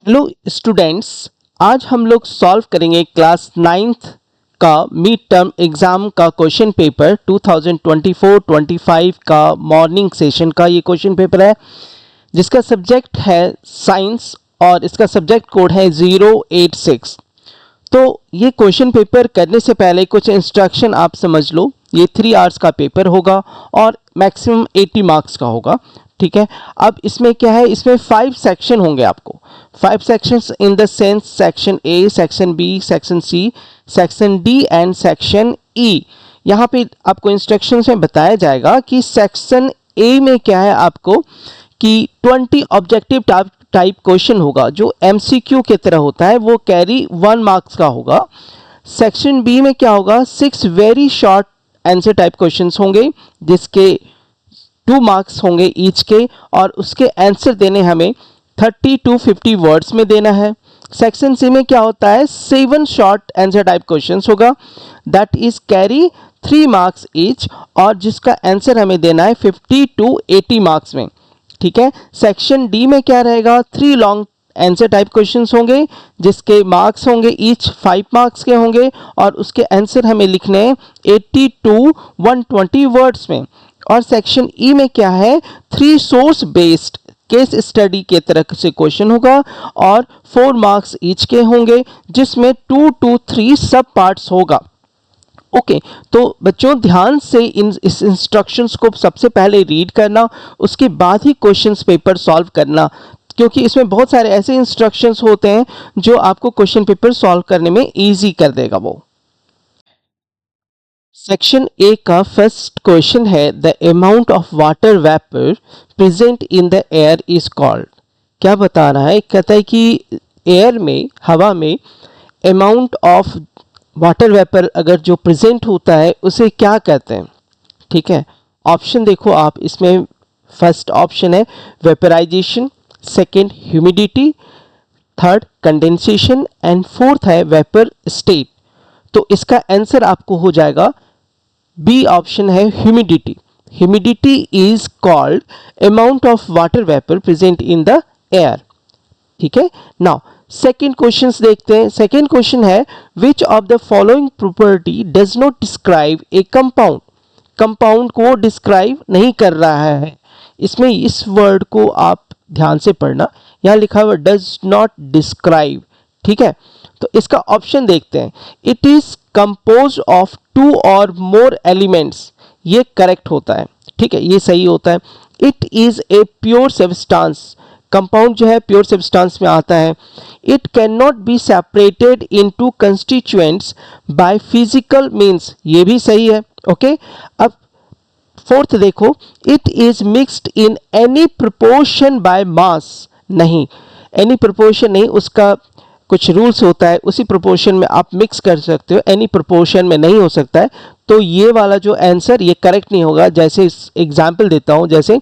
Hello students, आज हम लोग सॉल्व करेंगे क्लास 9th का मिड टर्म एग्ज़ाम का क्वेश्चन पेपर 2024-25 का मॉर्निंग सेशन का ये क्वेश्चन पेपर है जिसका सब्जेक्ट है साइंस और इसका सब्जेक्ट कोड है 086। तो ये क्वेश्चन पेपर करने से पहले कुछ इंस्ट्रक्शन आप समझ लो। ये 3 आवर्स का पेपर होगा और मैक्सिमम 80 मार्क्स का होगा। ठीक है, अब इसमें क्या है, इसमें 5 सेक्शन होंगे आपको। 5 sections in the sense section A, section B, section C, section D and section E. यहाँ पे आपको इंस्ट्रक्शंस में बताया जाएगा कि सेक्शन ए में क्या है आपको कि 20 ऑब्जेक्टिव टाइप क्वेश्चन होगा जो एमसीक्यू की तरह होता है, वो कैरी 1 मार्क्स का होगा। सेक्शन बी में क्या होगा, 6 very short answer type questions होंगे जिसके 2 मार्क्स होंगे ईच के, और उसके आंसर देने हमें 30 to 50 वर्ड्स में देना है। सेक्शन सी में क्या होता है, 7 शॉर्ट आंसर टाइप क्वेश्चंस होगा that is carry 3 marks each, और जिसका आंसर हमें देना है 50 to 80 मार्क्स में। ठीक है, सेक्शन डी में क्या रहेगा, 3 लॉन्ग आंसर टाइप क्वेश्चंस होंगे जिसके मार्क्स होंगे ईच 5 मार्क्स के होंगे, और उसके आंसर हमें लिखने हैं 80 to 120 वर्ड्स में। और सेक्शन ई में क्या है, 3 सोर्स बेस्ड केस स्टडी के तरह से क्वेश्चन होगा और 4 मार्क्स ईच के होंगे जिसमें 2 to 3 सब पार्ट्स होगा। ओके, तो बच्चों ध्यान से इस इंस्ट्रक्शंस को सबसे पहले रीड करना, उसके बाद ही क्वेश्चंस पेपर सॉल्व करना, क्योंकि इसमें बहुत सारे ऐसे इंस्ट्रक्शंस होते हैं जो आपको क्वेश्चन पेपर सॉल्व करने में इजी कर देगा। वो सेक्शन ए का फर्स्ट क्वेश्चन है, the amount of water vapour present in the air is called. क्या बता रहा है, कहता है कि एयर में, हवा में अमाउंट ऑफ वाटर वेपर अगर जो प्रेजेंट होता है उसे क्या कहते हैं। ठीक है, ऑप्शन देखो आप, इसमें फर्स्ट ऑप्शन है vaporisation, second humidity, third condensation and fourth है वेपर स्टेट। तो इसका आंसर आपको हो जाएगा बी ऑप्शन है humidity. Humidity is called amount of water vapour present in the air. ठीक है, नाउ सेकेंड क्वेश्चन देखते हैं। सेकेंड क्वेश्चन है, विच of the following property does not describe A compound. Compound को डिस्क्राइब नहीं कर रहा है। इसमें इस वर्ड को आप ध्यान से पढ़ना, यहाँ लिखा हुआ डज नॉट डिस्क्राइब। ठीक है, तो इसका ऑप्शन देखते हैं, इट इज कंपोज ऑफ 2 और मोर एलिमेंट्स। ये करेक्ट होता है। ठीक है, ये सही होता है। It is a pure substance, compound जो है प्योर सब्सटेंस में आता है। It can not be separated into constituents by physical means, ये भी सही है। ओके, अब फोर्थ देखो, it is mixed in any proportion by mass. नहीं, एनी प्रोपोर्शन नहीं, उसका कुछ रूल्स होता है, उसी प्रोपोर्शन में आप मिक्स कर सकते हो, एनी प्रोपोर्शन में नहीं हो सकता है। तो ये वाला जो आंसर ये करेक्ट नहीं होगा। जैसे एग्जाम्पल देता हूँ, जैसे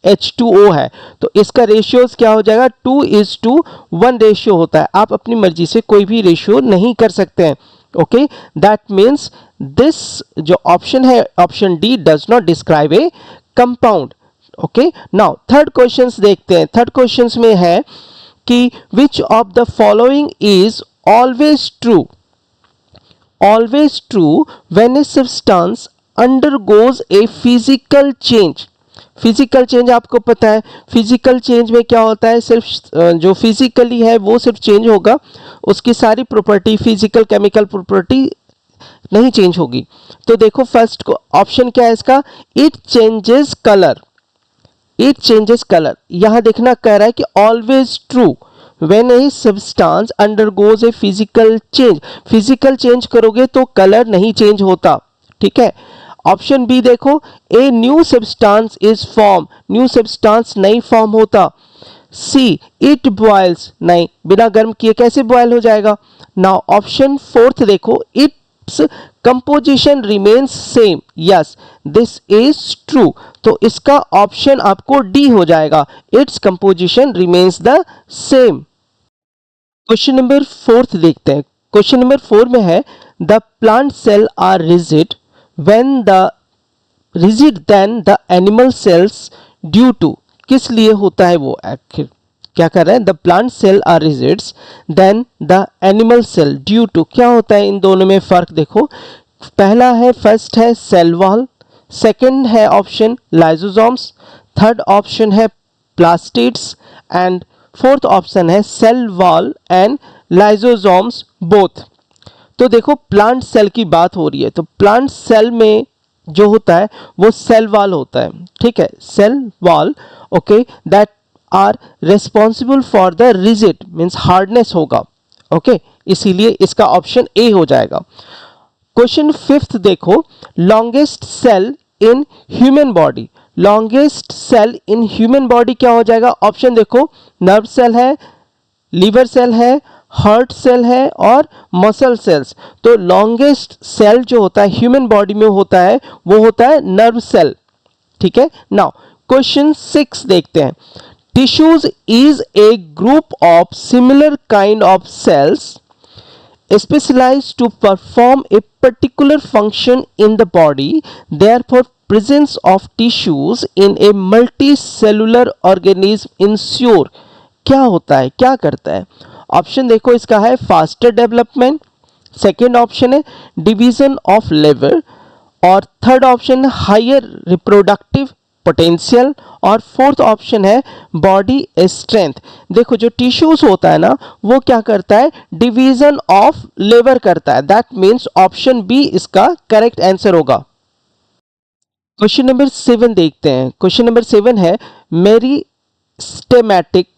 H2O है तो इसका रेशियोज क्या हो जाएगा, 2:1 रेशियो होता है। आप अपनी मर्जी से कोई भी रेशियो नहीं कर सकते हैं। ओके, दैट मीन्स दिस जो ऑप्शन है, option D, does not describe A compound. Okay, now third question देखते हैं। थर्ड क्वेश्चन में है कि विच of the following is always true. Always true when a substance undergoes a physical change. Physical change आपको पता है, physical change में क्या होता है, सिर्फ जो फिजिकली है वो सिर्फ चेंज होगा, उसकी सारी प्रॉपर्टी, फिजिकल केमिकल प्रॉपर्टी नहीं चेंज होगी। तो देखो फर्स्ट ऑप्शन क्या है इसका, it changes colour. It changes colour, यहां देखना कह रहा है कि always true when a substance undergoes a physical change. Physical change करोगे तो कलर नहीं चेंज होता। ठीक है, ऑप्शन बी देखो, a new substance is form. New substance नहीं फॉर्म होता। सी, इट बॉयल्स, नहीं, बिना गर्म किए कैसे बॉयल हो जाएगा। नाउ ऑप्शन फोर्थ देखो, it's composition remains same. Yes, this is true. तो इसका ऑप्शन आपको डी हो जाएगा, it's composition remains the same. Question number 4 देखते हैं। क्वेश्चन नंबर 4 में है, the plant cell are rigid when the rigid than the animal cells due to, किस लिए होता है वो आखिर। क्या कर रहा है, the plant cell are rigids then the animal cell due to, क्या होता है इन दोनों में फर्क देखो, पहला है फर्स्ट है सेल वॉल, सेकंड है ऑप्शन लाइसोसोम्स, थर्ड ऑप्शन है प्लास्टिड्स एंड फोर्थ ऑप्शन है cell wall and lysosomes both. तो देखो प्लांट सेल की बात हो रही है, तो प्लांट सेल में जो होता है वो सेल वॉल होता है, ठीक है, cell wall, okay, that are responsible for the rigid means hardness होगा, ओके, इसीलिए इसका ऑप्शन ए हो जाएगा। क्वेश्चन फिफ्थ देखो, longest cell in human body, longest cell in human body क्या हो जाएगा, ऑप्शन देखो, नर्व सेल है, लीवर सेल है, हार्ट सेल है और मसल सेल्स। तो लॉन्गेस्ट सेल जो होता है ह्यूमन बॉडी में होता है वो होता है नर्व सेल, ठीक है। नाउ क्वेश्चन 6 देखते हैं, tissues is a group of similar kind of cells specialized to perform a particular function in the body, therefore presence of tissues in a multicellular organism ensure, क्या होता है, क्या करता है, ऑप्शन देखो इसका है फास्टर डेवलपमेंट, सेकेंड ऑप्शन है डिवीजन ऑफ लेवर और third option higher reproductive potential और फोर्थ ऑप्शन है बॉडी स्ट्रेंथ। देखो जो टिश्यूज होता है ना वो क्या करता है, डिवीजन ऑफ लेवर करता है, दैट मीन्स ऑप्शन बी इसका करेक्ट आंसर होगा। क्वेश्चन नंबर 7 देखते हैं, क्वेश्चन नंबर 7 है meristematic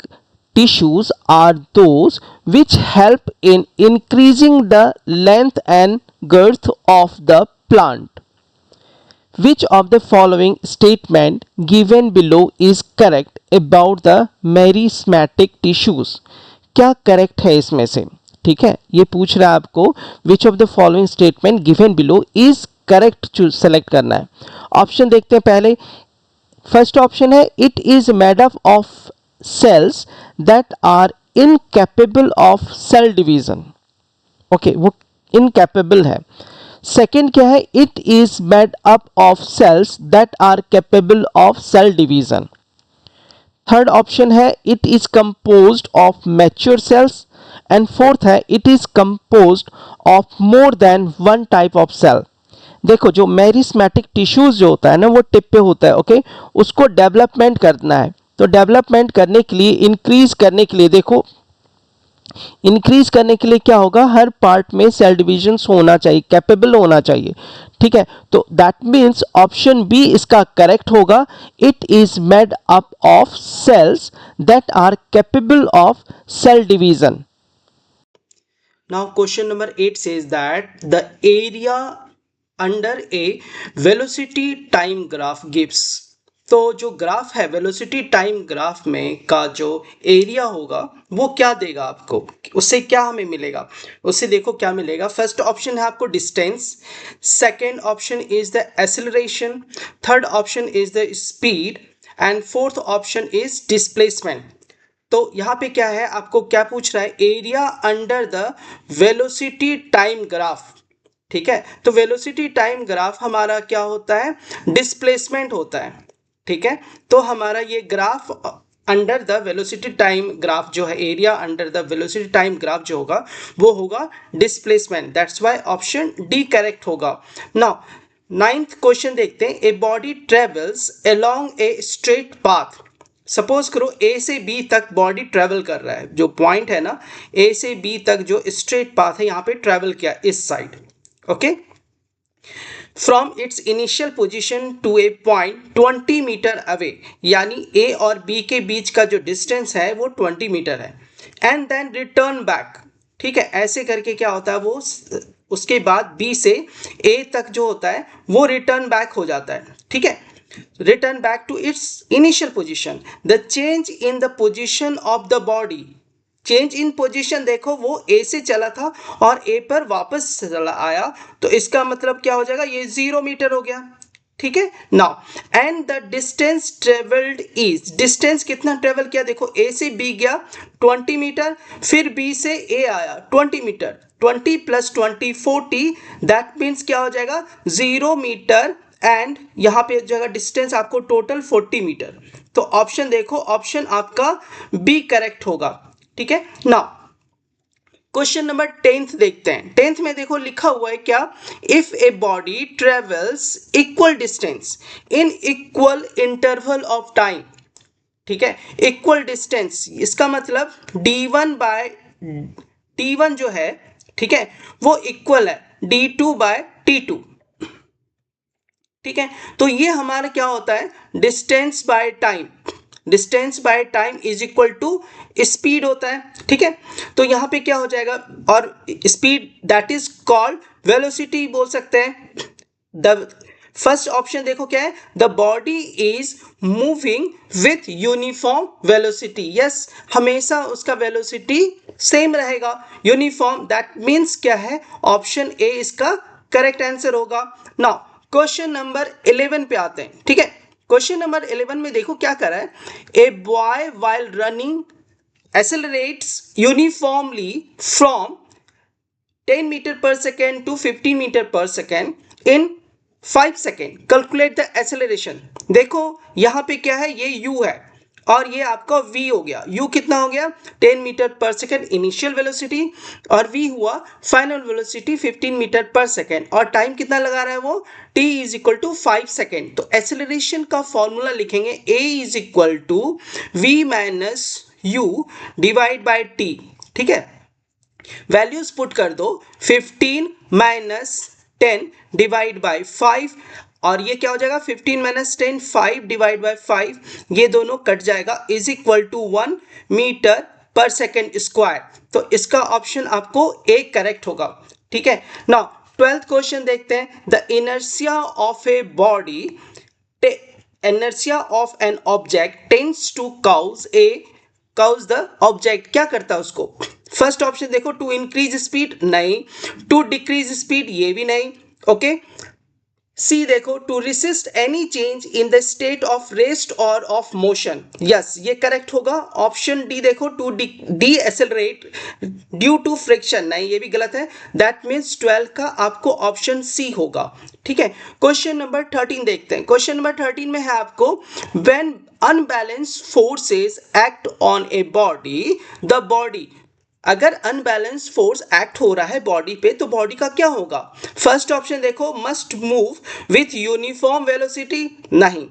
tissues are those which help in increasing the length and girth of the plant. Which of the following statement given below is correct about the meristematic tissues? क्या correct है इसमें से, ठीक है, ये पूछ रहा है आपको which of the following statement given below is correct select करना है। ऑप्शन देखते हैं पहले, फर्स्ट ऑप्शन है it is made up of cells that are incapable of cell division, okay, वो incapable है। सेकेंड क्या है, it is made up of cells that are capable of cell division. Third option है it is composed of mature cells and fourth है it is composed of more than one type of cell. देखो जो meristematic tissues जो होता है ना वो tip पे होता है, ओके, उसको डेवलपमेंट करना है, तो डेवलपमेंट करने के लिए, इंक्रीज करने के लिए, देखो इंक्रीज करने के लिए क्या होगा, हर पार्ट में सेल डिविजन होना चाहिए, कैपेबल होना चाहिए, ठीक है, तो दैट मीन्स ऑप्शन बी इसका करेक्ट होगा, it is made up of cells that are capable of cell division. Now question number 8 says that the area under a velocity time graph gives, तो जो graph है velocity time graph में का जो area होगा वो क्या देगा आपको, उससे क्या हमें मिलेगा, उससे देखो क्या मिलेगा। फर्स्ट ऑप्शन है आपको distance, second option is the acceleration, third option is the speed and fourth option is displacement. तो यहाँ पे क्या है, आपको क्या पूछ रहा है, area under the velocity time graph, ठीक है, तो वेलोसिटी टाइम ग्राफ हमारा क्या होता है, डिस्प्लेसमेंट होता है, ठीक है, तो हमारा ये graph under the velocity time graph जो है, area under the velocity time graph जो होगा वो होगा displacement, that's why option D correct होगा। नाउ 9th क्वेश्चन देखते हैं, a body travels along a straight path, suppose करो ए से बी तक बॉडी ट्रेवल कर रहा है, जो पॉइंट है ना ए से बी तक जो स्ट्रेट पाथ है यहाँ पे ट्रेवल किया इस side, okay, from its initial position to a point 20 metre away, यानी ए और बी के बीच का जो डिस्टेंस है वो 20 मीटर है, एंड देन रिटर्न बैक, ठीक है, ऐसे करके क्या होता है वो उसके बाद बी से ए तक जो होता है वो रिटर्न बैक हो जाता है, ठीक है, return back to its initial position. The change in the position of the body, change in position देखो वो ए से चला था और ए पर वापस चला आया, तो इसका मतलब क्या हो जाएगा, ये 0 मीटर हो गया, ठीक है। Now and the distance travelled is, distance कितना ट्रेवल किया, देखो ए से बी गया 20 मीटर, फिर बी से ए आया 20 मीटर, 20 + 20 40, दैट मीन्स क्या हो जाएगा 0 मीटर एंड यहाँ पे जगह डिस्टेंस आपको टोटल 40 मीटर। तो ऑप्शन देखो, ऑप्शन आपका बी करेक्ट होगा। ठीक है, नाउ क्वेश्चन नंबर 10th देखते हैं। 10th में देखो लिखा हुआ है क्या, if a body travels equal distance in equal interval of time. ठीक है, इक्वल डिस्टेंस इसका मतलब d1 बाय t1 जो है, ठीक है, वो इक्वल है d2 बाय t2। ठीक है, तो ये हमारा क्या होता है, distance by time. Distance by time is equal to speed होता है। ठीक है, तो यहां पे क्या हो जाएगा, और speed that is called velocity बोल सकते हैं। द फर्स्ट ऑप्शन देखो क्या है, the body is moving with uniform velocity. Yes, हमेशा उसका वेलोसिटी सेम रहेगा, यूनिफॉर्म। दैट मीन्स क्या है, ऑप्शन ए इसका करेक्ट आंसर होगा। नाउ क्वेश्चन नंबर 11 पे आते हैं। ठीक है, क्वेश्चन नंबर 11 में देखो क्या कर रहा है, a boy while running accelerates uniformly from 10 meter per second to 15 meter per second in 5 second. Calculate the acceleration. देखो यहां पे क्या है, ये u है और ये आपका v हो गया। u कितना हो गया, 10 मीटर पर सेकेंड इनिशियल वेलोसिटी, और v हुआ फाइनल वेलोसिटी 15 मीटर पर सेकेंड, और टाइम कितना लगा रहा है वो, t is equal to 5 second. तो एक्सेलरेशन का फॉर्मूला लिखेंगे, a is equal to v minus u divide by t। ठीक है, वैल्यूज पुट कर दो, 15 माइनस 10 डिवाइड बाय 5, और ये क्या हो जाएगा, 15 माइनस 10 5 डिवाइड बाय 5, ये दोनों कट जाएगा, इज इक्वल टू 1 मीटर पर सेकेंड स्क्वायर। तो इसका ऑप्शन आपको ए करेक्ट होगा। ठीक है, नाउ 12th क्वेश्चन देखते हैं, the inertia of a body, inertia of an object tends to cause the object. क्या करता है उसको, फर्स्ट ऑप्शन देखो, टू इंक्रीज स्पीड नहीं, टू डिक्रीज स्पीड ये भी नहीं। ओके, सी देखो, to resist any change in the state of rest और ऑफ मोशन। यस, ये करेक्ट होगा। ऑप्शन डी देखो, to decelerate due to friction नहीं, ये भी गलत है। दैट मीन्स 12 का आपको ऑप्शन सी होगा। ठीक है, क्वेश्चन नंबर 13 देखते हैं। क्वेश्चन नंबर 13 में है आपको, when unbalanced forces act on a body, the body, अगर अनबैलेंस फोर्स एक्ट हो रहा है बॉडी पे तो बॉडी का क्या होगा। फर्स्ट ऑप्शन देखो, must move with uniform velocity नहीं,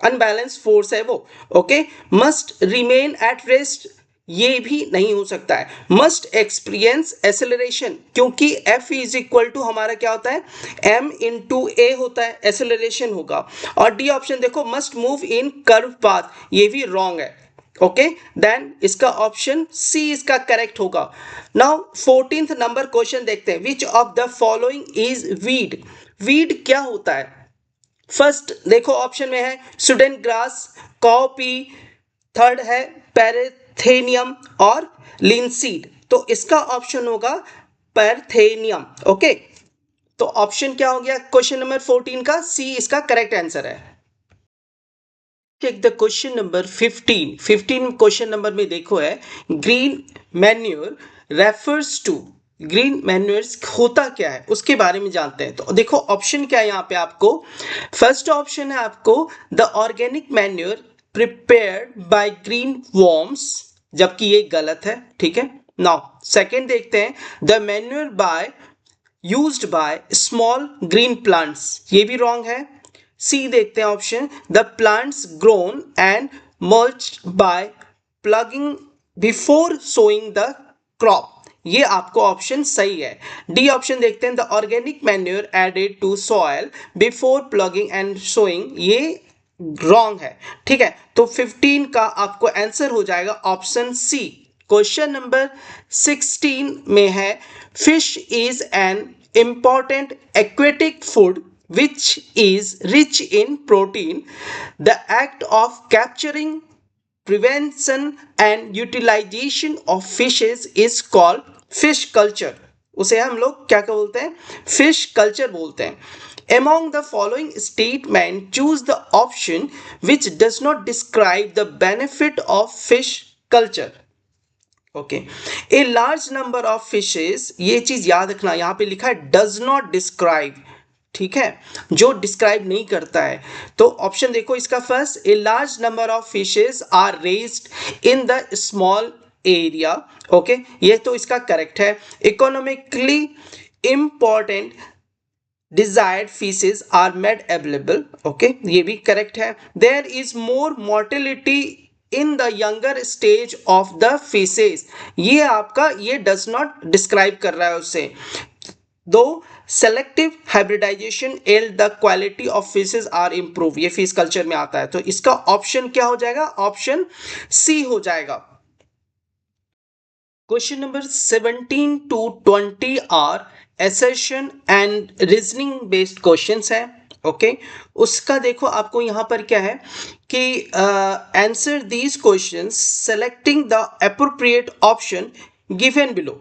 अनबैलेंस फोर्स है वो। Okay, must remain at rest ये भी नहीं हो सकता है। मस्ट एक्सपीरियंस एक्सेलरेशन, क्योंकि F इज इक्वल टू हमारा क्या होता है, m इंटू ए होता है, एक्सेलरेशन होगा। और डी ऑप्शन देखो, must move in curve path, ये भी रॉन्ग है। ओके, देन इसका ऑप्शन सी इसका करेक्ट होगा। नाउ 14th नंबर क्वेश्चन देखते हैं, विच of the following is weed. Weed क्या होता है, फर्स्ट देखो ऑप्शन में है स्टूडेंट ग्रास, कॉपी, थर्ड है पैरेथेनियम और लिनसीड। तो इसका ऑप्शन होगा पैरेथेनियम। ओके, तो ऑप्शन क्या हो गया क्वेश्चन नंबर 14 का, सी इसका करेक्ट आंसर है। Take the question number 15। 15 question number में देखो है, green manure refers to, green manures होता क्या है उसके बारे में जानते हैं। तो देखो ऑप्शन क्या है यहाँ पे आपको, फर्स्ट ऑप्शन है आपको the organic manure prepared by green worms, जबकि ये गलत है। ठीक है, नाउ सेकंड देखते हैं, the manure by used by small green plants, ये भी रॉन्ग है। सी देखते हैं option, the plants grown and mulched by plugging before sowing the crop, ये आपको ऑप्शन सही है। डी ऑप्शन देखते हैं, the organic manure added to soil before plugging and sowing, ये रॉन्ग है। ठीक है, तो 15 का आपको आंसर हो जाएगा ऑप्शन सी। क्वेश्चन नंबर 16 में है, fish is an important aquatic food which is rich in protein. The act of capturing, prevention and utilization of fishes is called fish culture. उसे हम लोग क्या बोलते हैं, fish culture बोलते हैं। Among the following statement, choose the option which does not describe the benefit of fish culture. Okay, A large number of fishes, ये चीज याद रखना, यहां पे लिखा है डज नॉट डिस्क्राइब, ठीक है, जो डिस्क्राइब नहीं करता है। तो ऑप्शन देखो इसका first, a large number of fishes are raised in the small area. Okay, ये तो इसका करेक्ट है। Economically important desired fishes are made available। Okay, ये भी करेक्ट है। there is more mortality in the younger stage of the fishes, ये आपका ये does not describe कर रहा है उससे। दो selective hybridization yield the quality of fishes are improved, ये फिश कल्चर में आता है। तो इसका ऑप्शन क्या हो जाएगा? ऑप्शन सी हो जाएगा। Question number 17 to 20 are assertion and reasoning based questions है। ओके, उसका देखो आपको यहाँ पर क्या है कि answer these questions selecting the appropriate option given below.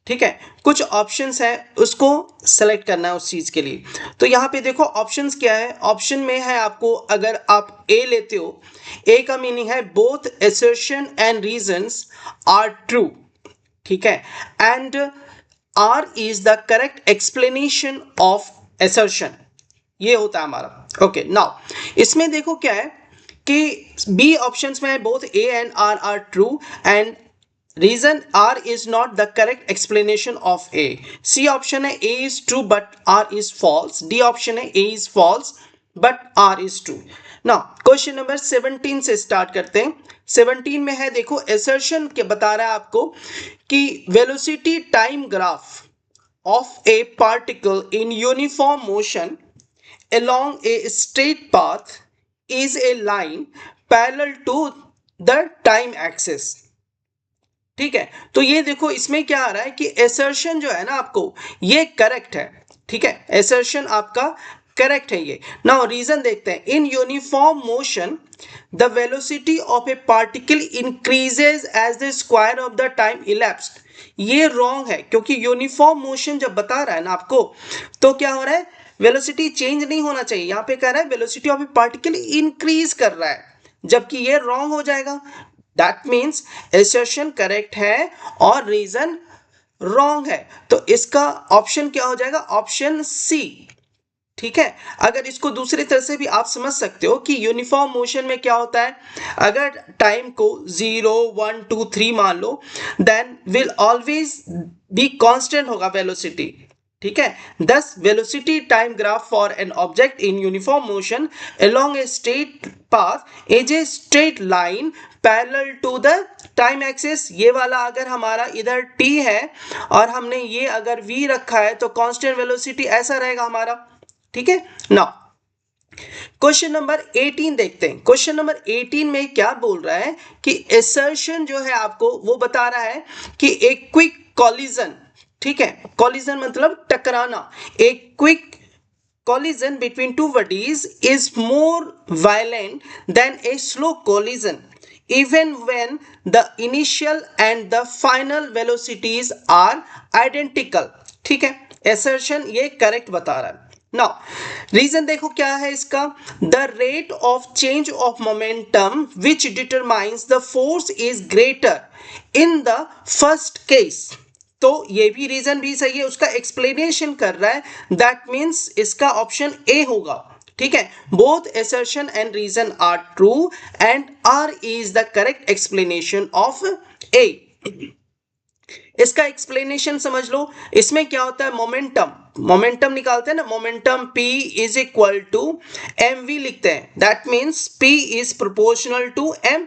ठीक है, कुछ ऑप्शंस है उसको सेलेक्ट करना है उस चीज के लिए। तो यहाँ पे देखो ऑप्शंस क्या है। ऑप्शन में है आपको, अगर आप ए लेते हो, ए का मीनिंग है both assertion and reasons are true. ठीक है, and R is the correct explanation of assertion, ये होता है हमारा। ओके, नाउ इसमें देखो क्या है कि बी ऑप्शंस में both A and R are true and reason R is not the correct explanation of A. C option है A is true but R is false. D option है A is false but R is true. Now question number 17 से start करते हैं। 17 में है देखो assertion के बता रहा है आपको कि velocity time graph of a particle in uniform motion along a straight path is a line parallel to the time axis। ठीक है, तो ये देखो इसमें क्या आ रहा है कि assertion जो है ना आपको ये करेक्ट है। ठीक है, assertion आपका करेक्ट है ये। नाउ रीजन देखते हैं। In uniform motion the velocity of a particle increases as the square of the time elapsed, ये रॉन्ग है क्योंकि यूनिफॉर्म मोशन जब बता रहा है ना आपको, तो क्या हो रहा है, वेलोसिटी चेंज नहीं होना चाहिए। यहां पे कह रहा है velocity of a particle increase कर रहा है, जबकि ये रॉन्ग हो जाएगा। दैट मीन्स assertion करेक्ट है और रीजन रॉन्ग है। तो इसका ऑप्शन क्या हो जाएगा? Option C. ठीक है, अगर इसको दूसरी तरह से भी आप समझ सकते हो कि यूनिफॉर्म मोशन में क्या होता है, अगर टाइम को 0 1 2 3 मान लो, then will always be constant होगा वेलोसिटी। ठीक है, this velocity time graph for an object in uniform motion along a straight path is a straight line parallel to the time axis. ये वाला अगर हमारा इधर t है और हमने ये अगर v रखा है तो कांस्टेंट वेलोसिटी ऐसा रहेगा हमारा। ठीक है, नाउ क्वेश्चन नंबर 18 देखते हैं। क्वेश्चन नंबर 18 में क्या बोल रहा है कि assertion जो है आपको वो बता रहा है कि एक क्विक कॉलिजन, ठीक है, कॉलिजन मतलब टकराना, एक quick collision between two bodies is more violent than a slow collision even when the initial and the final velocities are identical। ठीक है, assertion ये करेक्ट बता रहा है। नाउ रीजन देखो क्या है इसका, the rate of change of momentum which determines the force is greater in the first case. तो ये भी रीजन भी सही है, उसका एक्सप्लेनेशन कर रहा है। दैट मीन्स इसका ऑप्शन ए होगा। ठीक है, both assertion and reason are true and R is the correct explanation of A. इसका एक्सप्लेनेशन समझ लो। इसमें क्या होता है, मोमेंटम, मोमेंटम निकालते हैं ना, momentum p is equal to mv लिखते हैं। That means p is proportional to m,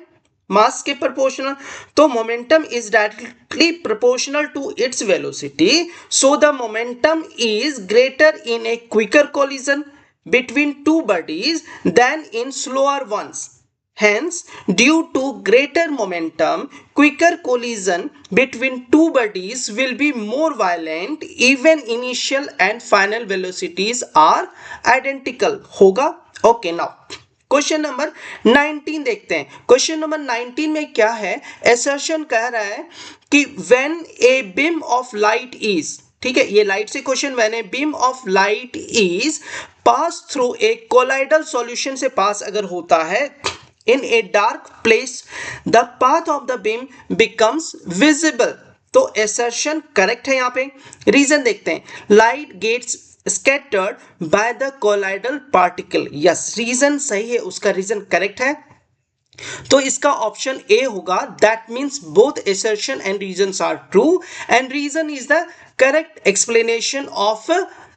mass के प्रोपोर्शनल। तो momentum is directly proportional to its velocity, so the momentum is greater in a quicker collision between two bodies than in slower ones. Hence, due to greater momentum, quicker collision between two bodies will be more violent even initial and final velocities are identical होगा। Okay, now question number 19 देखते हैं। Question number 19 में क्या है, assertion कह रहा है कि when a beam of light is, ठीक है, ये लाइट से question, when a beam of light is pass through a colloidal solution से पास अगर होता है in a dark place, the path of the beam becomes visible। तो assertion करेक्ट है। यहाँ पे रीजन देखते हैं, light gets scattered by the colloidal particle. Yes, reason सही है, उसका रीजन करेक्ट है, तो इसका ऑप्शन ए होगा. That means both assertion and reasons are true and reason is the correct explanation of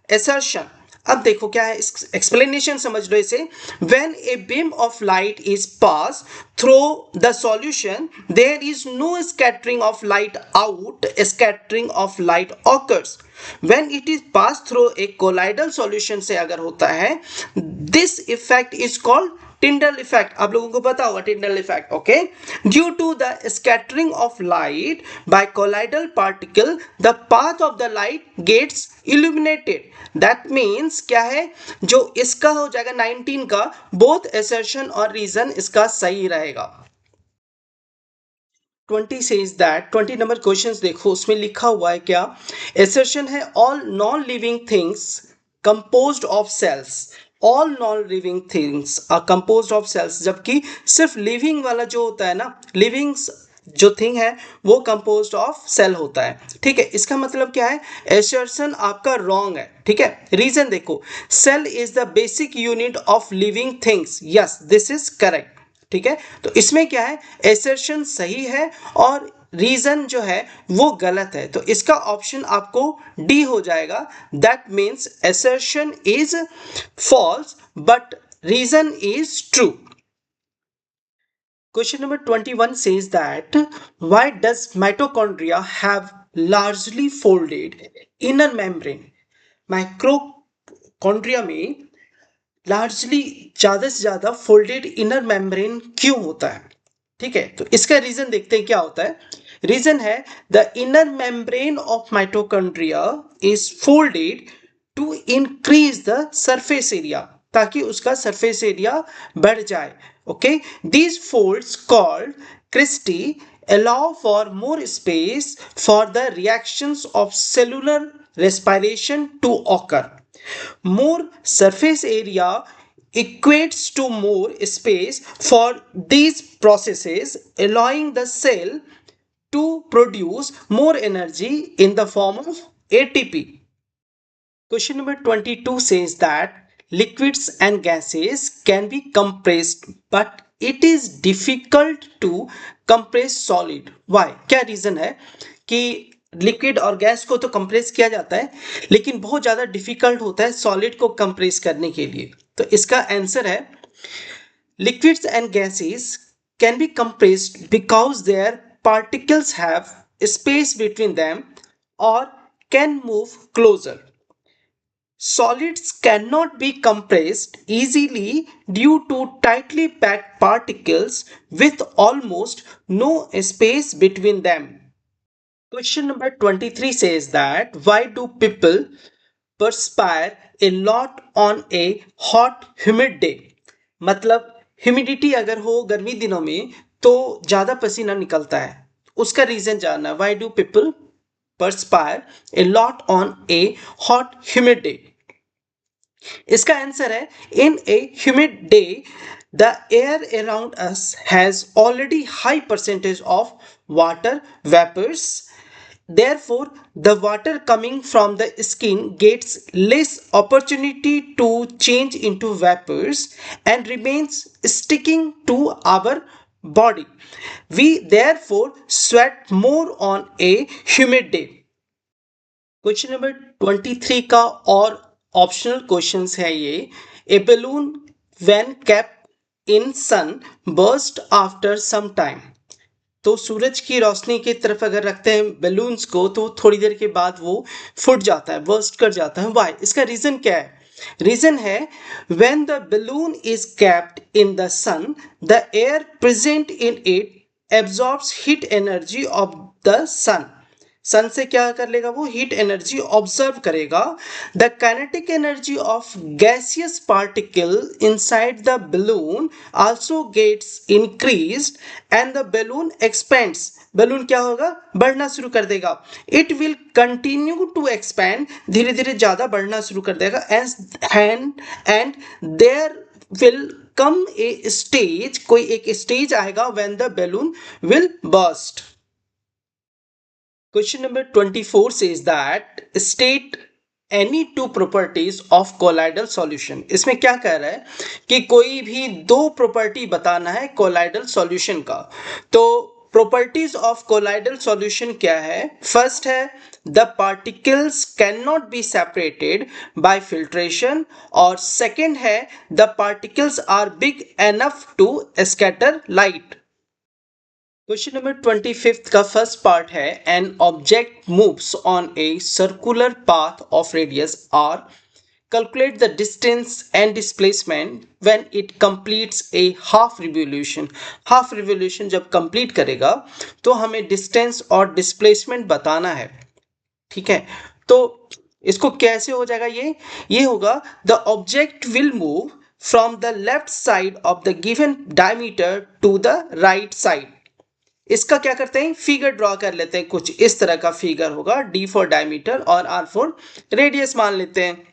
assertion. अब देखो क्या है, एक्सप्लेनेशन समझ लो इसे. When a beam of light is pass through the solution there is no scattering of light out, scattering of light occurs. When it is pass through a colloidal solution से अगर होता है, this effect is called Tyndall effect. आप लोगों को पता होगा Tyndall effect. Okay, due to the scattering of light by colloidal particle, the path of the light gets illuminated. That means क्या है, जो इसका हो जाएगा 19 का, both assertion और reason इसका सही रहेगा. 20 says that 20 नंबर क्वेश्चंस देखो, उसमें लिखा हुआ है क्या, assertion है all non living things composed of cells. All non living things are composed of cells, जबकि सिर्फ लिविंग वाला जो होता है ना, लिविंग जो थिंग है वो कंपोज्ड ऑफ सेल होता है. ठीक है, इसका मतलब क्या है, एसर्शन आपका रॉन्ग है. ठीक है, रीजन देखो, cell is the basic unit of living things. Yes, this is correct. ठीक है, तो इसमें क्या है, एसर्शन सही है और रीजन जो है वो गलत है, तो इसका ऑप्शन आपको डी हो जाएगा. That means assertion is false but reason is true. Question number 21 says that why does mitochondria have largely folded inner membrane. माइक्रोकॉन्ड्रिया में लार्जली ज्यादा से ज्यादा फोल्डेड इनर मेम्ब्रेन क्यों होता है. ठीक है, तो इसका रीजन देखते हैं क्या होता है. रीजन है, the inner membrane of mitochondria is folded to increase the surface area, ताकि उसका सरफेस एरिया बढ़ जाए. Okay, these folds called cristae allow for more space for the reactions of cellular respiration to occur. More surface area equates to more space for these processes, allowing the cell to produce more energy in the form of ATP. Question number 22 says that liquids and gases can be compressed, but it is difficult to compress solid. Why? क्या reason है कि liquid और gas को तो compress किया जाता है, लेकिन बहुत ज्यादा डिफिकल्ट होता है सॉलिड को कंप्रेस करने के लिए. तो इसका आंसर है, liquids and gases can be compressed because their particles have space between them or can move closer. Solids cannot be compressed easily due to tightly packed particles with almost no space between them. Question number 23 says that why do people perspire a lot on a hot humid day. मतलब humidity अगर हो गर्मी दिनों में तो ज़्यादा पसीना निकलता है, उसका रीज़न जानना है. Why do people perspire a lot on a hot humid day. इसका आंसर है, in a humid day the air around us has already high percentage of water vapours. Therefore, the water coming from the skin gets less opportunity to change into vapors and remains sticking to our body. We therefore sweat more on a humid day. Question number 23 का और optional questions है ये. A balloon when kept in sun burst after some time. तो सूरज की रोशनी की तरफ अगर रखते हैं बलून्स को तो थोड़ी देर के बाद वो फूट जाता है, बर्स्ट कर जाता है. वाई? इसका रीजन क्या है? रीजन है, when the balloon is kept in the sun the air present in it absorbs heat energy of the sun. Sun से क्या कर लेगा, वो हीट एनर्जी ऑब्जर्व करेगा. The kinetic energy of gaseous particle inside the balloon also gets increased and the balloon expands. Balloon क्या होगा, बढ़ना शुरू कर देगा. It will continue to expand, धीरे धीरे ज्यादा बढ़ना शुरू कर देगा. And there will come a stage, कोई एक स्टेज आएगा when the balloon will burst. Question number 24 says that state any two properties of colloidal solution. इसमें क्या कह रहा है कि कोई भी दो प्रॉपर्टी बताना है कोलाइडल सॉल्यूशन का। तो प्रॉपर्टीज ऑफ कोलाइडल सॉल्यूशन क्या है? फर्स्ट है the particles can not be separated by filtration, और सेकंड है the particles are big enough to scatter light. Question number 25 का फर्स्ट पार्ट है an object moves on a circular path of radius R, calculate the distance and displacement when it completes a half revolution। Half revolution जब complete करेगा तो हमें distance और displacement बताना है। ठीक है, तो इसको कैसे हो जाएगा? ये होगा the object will move from the left side of the given diameter to the right side. इसका क्या करते हैं, फिगर ड्रॉ कर लेते हैं। कुछ इस तरह का फिगर होगा, डी फॉर डायमीटर और आर फॉर रेडियस मान लेते हैं।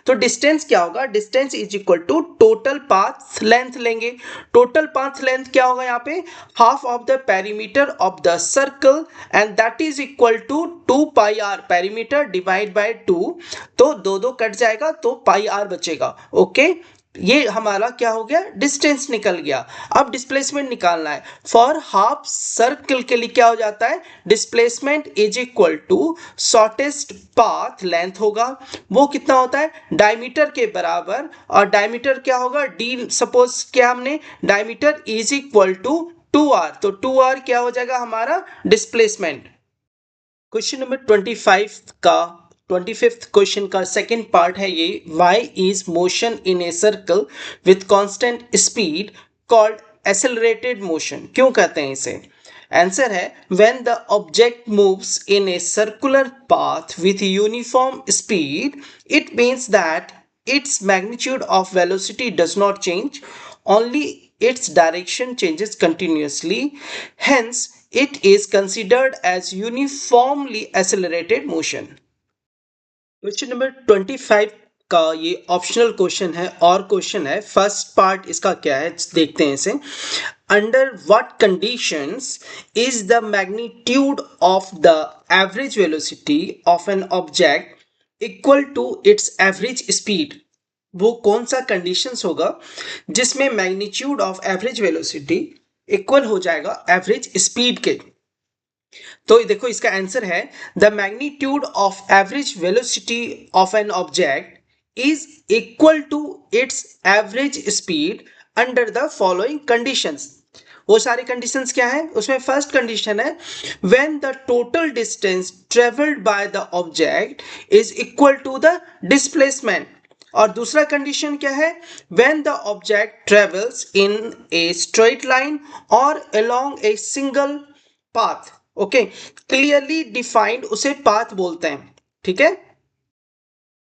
तो डिस्टेंस क्या होगा? Distance is equal to total path length लेंगे। टोटल पाथ लेंथ क्या होगा यहाँ पे? Half of the perimeter of the circle and that is equal to 2 pi R. Perimeter divide by 2, तो दो दो कट जाएगा तो पाई आर बचेगा। ओके, ये हमारा क्या हो गया? डिस्टेंस निकल गया। अब डिस्प्लेसमेंट निकालना है। फॉर हाफ सर्कल के लिए क्या हो जाता है? Displacement is equal to shortest path length होगा, वो कितना होता है? डायमीटर के बराबर। और डायमीटर क्या होगा? डी, सपोज क्या हमने diameter is equal to 2r, तो 2r क्या हो जाएगा हमारा? Displacement. Question number 25th question का सेकंड पार्ट है ये, y is motion in a circle with constant speed called accelerated motion. क्यों कहते हैं इसे? आंसर है when the object moves in A circular path with uniform speed it means that its magnitude of velocity does not change, only its direction changes continuously, hence it is considered as uniformly accelerated motion। Question number 25 का ये optional question है और question है। First part इसका क्या है देखते हैं इसे। Under what conditions is the magnitude of the average velocity of an object equal to its average speed? वो कौन सा कंडीशंस होगा जिसमें magnitude of average velocity equal हो जाएगा एवरेज स्पीड के? तो देखो इसका आंसर है the magnitude of average velocity of an object is equal to its average speed under the following conditions. वो सारी कंडीशंस क्या है उसमें? फर्स्ट कंडीशन है when the total distance travelled by the object is equal to the displacement. और दूसरा condition क्या है? When the object travels in a straight line और along a single path. Okay, clearly defined उसे path बोलते हैं। ठीक है,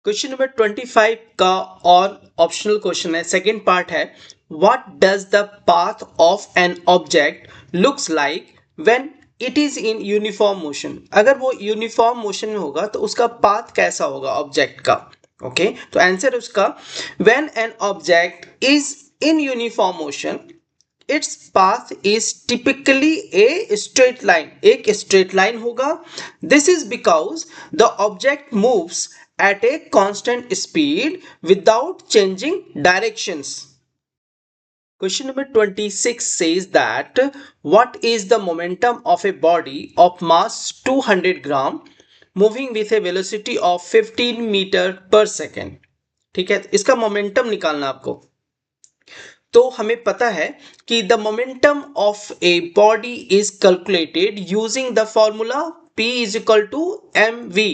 क्वेश्चन नंबर 25 का और ऑप्शनल क्वेश्चन है, सेकंड पार्ट है what does the path of an object looks like when it is in uniform motion? अगर वो यूनिफॉर्म मोशन में होगा तो उसका पाथ कैसा होगा ऑब्जेक्ट का? ओके, तो आंसर उसका when an object is in uniform motion its path is typically a straight line। एक straight line होगा। This is because the object moves at a constant speed without changing directions। Question number 26 says that what is the momentum of a body of mass 200 gram moving with a velocity of 15 meter per second? ठीक है, इसका momentum निकालना आपको। तो हमें पता है कि the momentum of a body is calculated using the formula P is equal to mv,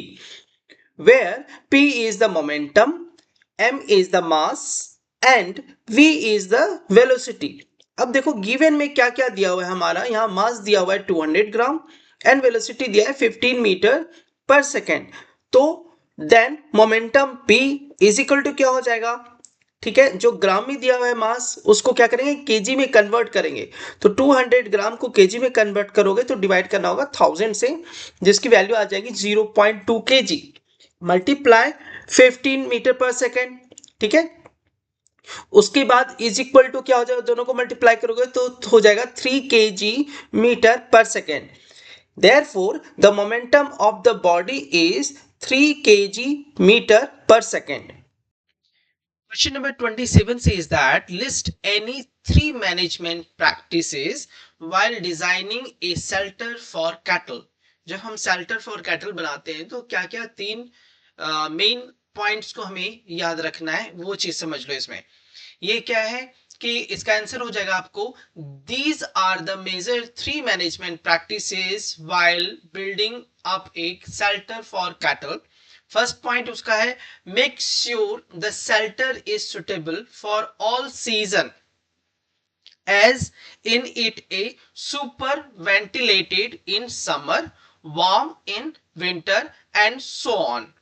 where P is the momentum, m is the mass and v is the velocity. अब देखो गिवन में क्या क्या दिया हुआ है हमारा, यहाँ मास दिया हुआ है 200 ग्राम एंड वेलोसिटी दिया है 15 मीटर पर सेकेंड। तो then momentum P is equal to क्या हो जाएगा? ठीक है, जो ग्राम में दिया हुआ है मास उसको क्या करेंगे? केजी में कन्वर्ट करेंगे। तो 200 ग्राम को केजी में कन्वर्ट करोगे तो डिवाइड करना होगा 1000 से, जिसकी वैल्यू आ जाएगी 0.2 केजी मल्टीप्लाई 15 मीटर पर सेकेंड। ठीक है, उसके बाद इज इक्वल टू क्या हो जाएगा? दोनों को मल्टीप्लाई करोगे तो हो जाएगा 3 केजी मीटर पर second. Therefore, the momentum of the body is 3 kg meter per second. Question number 27 says that list any 3 management practices while designing a shelter for cattle. जब हम shelter for cattle बनाते हैं तो क्या क्या 3 main points को हमें याद रखना है, वो चीज समझ लो इसमें. ये क्या है कि इसका आंसर हो जाएगा आपको these are the major 3 management practices while building up a shelter for cattle. First point उसका है make sure the shelter is suitable for all season as in it a super ventilated in summer, warm in winter and so on.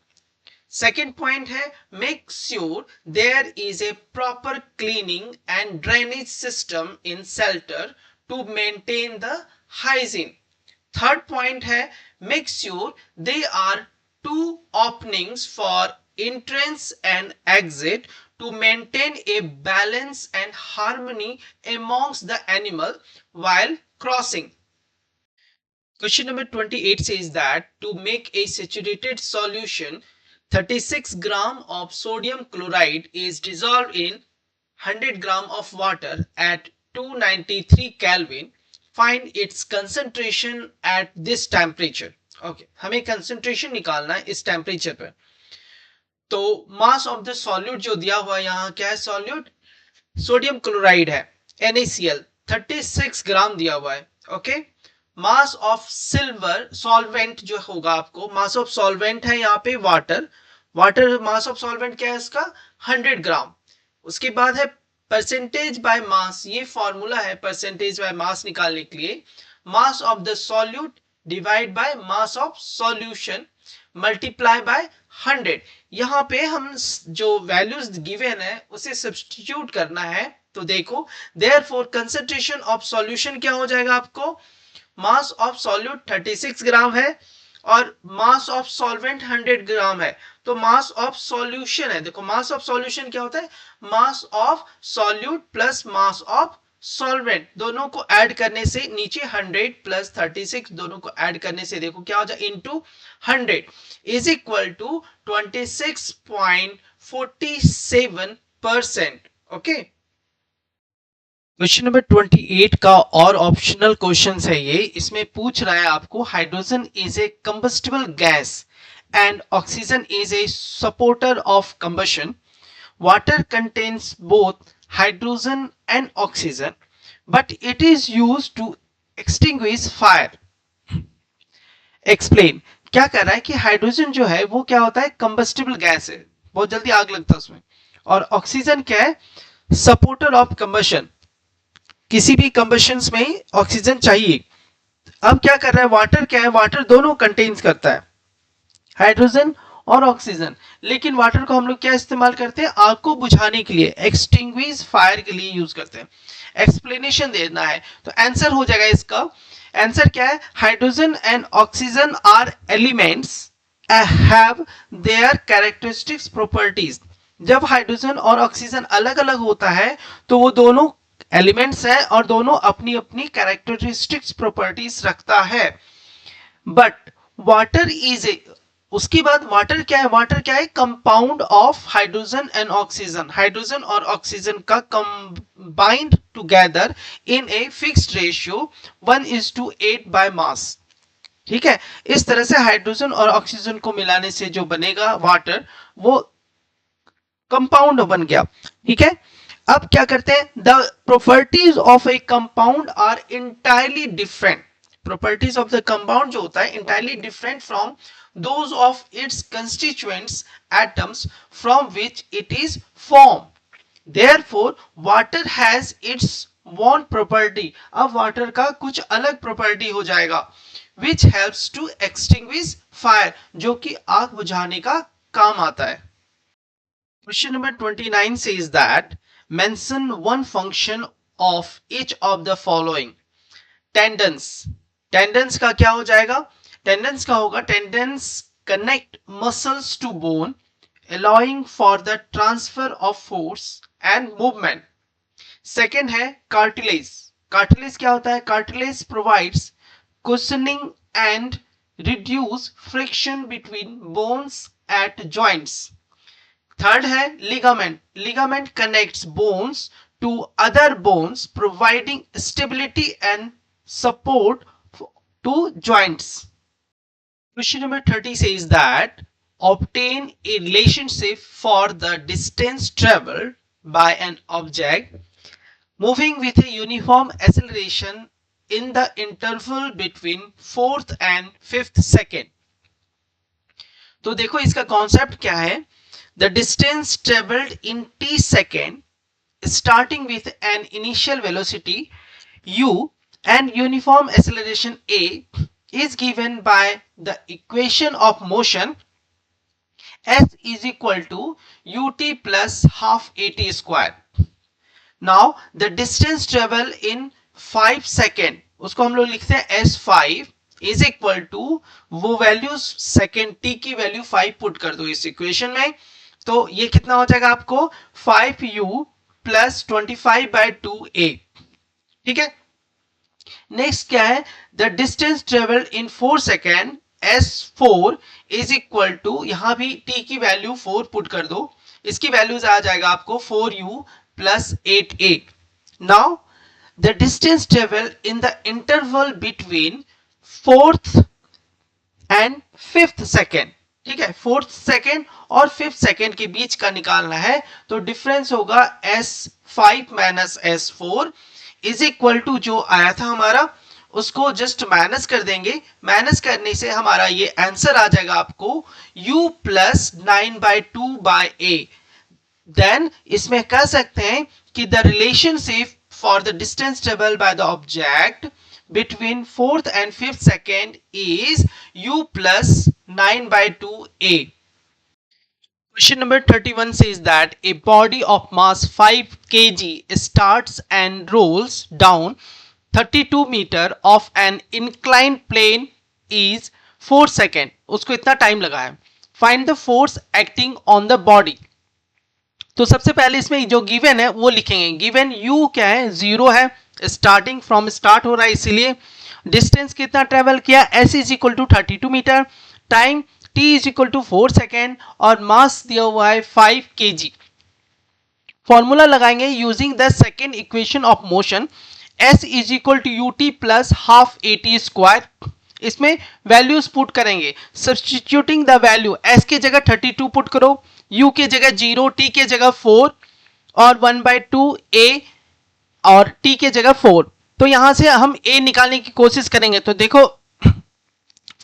Second point है make sure there is a proper cleaning and drainage system in shelter to maintain the hygiene. Third point है make sure there are 2 openings for entrance and exit to maintain a balance and harmony amongst the animal while crossing. Question number 28 says that to make a saturated solution, 36 gram of sodium chloride is dissolved in 100 gram of water at 293 Kelvin. Find its concentration at this temperature. Okay, हमें concentration निकालना है इस temperature पर. तो mass of the solute जो दिया हुआ है यहाँ क्या है, solute सोडियम क्लोराइड है NaCl 36 ग्राम दिया हुआ है. Okay, mass of silver solvent जो होगा आपको, मास ऑफ सॉल्वेंट है यहाँ पे water, water mass of solvent क्या है इसका 100 ग्राम. उसके बाद है परसेंटेज बाय मास, ये फॉर्मूला है परसेंटेज बाय मास निकालने के लिए, mass of the solute divide by mass of solution multiply by 100. यहाँ पे हम जो वैल्यूज गिवन है उसे सब्स्टिट्यूट करना है. तो देखो देयरफॉर कंसंट्रेशन ऑफ सॉल्यूशन क्या हो जाएगा आपको, मास ऑफ सॉल्यूट 36 ग्राम है और मास ऑफ सॉल्वेंट 100 ग्राम है. तो मास ऑफ सॉल्यूशन है, देखो मास ऑफ सॉल्यूशन क्या होता है, mass of solute plus mass of solvent, दोनों को ऐड करने से नीचे 100 प्लस 36 दोनों को ऐड करने से देखो क्या हो जाए into 100 is equal to 26.47%. Okay, question number 28 का और ऑप्शनल क्वेश्चन है ये. इसमें पूछ रहा है आपको hydrogen is a combustible gas and oxygen is a supporter of combustion. Water contains both hydrogen and oxygen but it is used to extinguish fire. Explain. क्या कर रहा है कि हाइड्रोजन जो है वो क्या होता है, कंबस्टिबल गैस है, बहुत जल्दी आग लगता है उसमें, और ऑक्सीजन क्या है, सपोर्टर ऑफ कंबशन, किसी भी कंबशन में ऑक्सीजन चाहिए. अब क्या कर रहा है, वाटर क्या है, वाटर दोनों कंटेन्स करता है, हाइड्रोजन और ऑक्सीजन, लेकिन वाटर को हम लोग क्या इस्तेमाल करते हैं, आग को बुझाने के लिए, एक्सटिंग्विश फायर के लिए यूज करते हैं. एक्सप्लेनेशन देना है तो आंसर हो जाएगा इसका, आंसर क्या है, hydrogen and oxygen are elements have their characteristics properties. जब हाइड्रोजन और ऑक्सीजन अलग अलग होता है तो वो दोनों एलिमेंट्स हैं और दोनों अपनी अपनी कैरेक्टरिस्टिक्स प्रॉपर्टीज रखता है. बट वाटर इज ए, उसके बाद वाटर क्या है, वाटर क्या है, compound of hydrogen and oxygen, hydrogen और ऑक्सीजन का combined together in a fixed ratio 1:8 by mass. ठीक है, इस तरह से हाइड्रोजन और ऑक्सीजन को मिलाने से जो बनेगा वाटर वो कंपाउंड बन गया. ठीक है, अब क्या करते हैं, the properties of a compound are entirely different. Properties of the compound जो होता है entirely different from those of its constituents atoms from which it is formed. Therefore water has its own property. अब water का कुछ अलग property हो जाएगा which helps to extinguish fire, जो कि आग बुझाने का काम आता है. Question number 29 says that mention one function of each of the following. Tendons. Tendons का क्या हो जाएगा, टेंडेंस का होगा, tendons connect muscles to bone allowing for the transfer of force and movement. Second है कार्टिलेज. कार्टिलेज क्या होता है, cartilage provides cushioning and reduce friction between bones at joints. Third है ligament. Ligament connects bones to other bones, providing stability and support to joints. Question number 30 says that obtain a relationship for the distance traveled by an object moving with a uniform acceleration in the interval between 4th and 5th second. तो देखो इसका concept क्या है. The distance traveled in t second starting with an initial velocity u and uniform acceleration a is given by the equation of motion s is equal to ut plus half at square. Now the distance travel in 5 second, उसको हम लोग लिखते हैं s5 is equal to वो value second t की value 5 put कर दो इस इक्वेशन में, तो ये कितना हो जाएगा आपको 5u प्लस 25/2a. ठीक है. नेक्स्ट क्या है, the distance travelled in 4 second s4 is equal to, यहां भी t की वैल्यू 4 पुट कर दो, इसकी वैल्यूज आ जाएगा आपको 4u plus 8a. Now the distance travelled in the interval between 4th and 5th second. ठीक है, 4th सेकेंड और 5th सेकेंड के बीच का निकालना है, तो डिफरेंस होगा s5 minus s4 is equal to जो आया था हमारा उसको जस्ट माइनस कर देंगे. माइनस करने से हमारा ये आंसर आ जाएगा आपको u प्लस 9/2/a. देन इसमें कह सकते हैं कि the relationship for the distance travel bye the object between 4th and 5th second is u plus 9/2a. Question number 31 says that a body of mass 5 kg starts and rolls down 32 meter of an inclined plane is 4 second. उसको इतना time लगा है. Find the force acting on the body. तो सबसे पहले इसमें जो given है वो लिखेंगे. गिवन u क्या है, 0 है, स्टार्टिंग फ्रॉम स्टार्ट हो रहा है, इसीलिए डिस्टेंस कितना ट्रेवल किया s is equal to 32 meter, time t is equal to 4 second और मास दिया हुआ है 5 kg. फॉर्मूला लगाएंगे using the second equation of motion, s is equal to ut plus half at square. इसमें values put करेंगे, substituting the value, s के जगह 32 put करो, u के जगह 0, t के जगह 4 और 1/2a और t के जगह 4. तो यहां से हम a निकालने की कोशिश करेंगे. तो देखो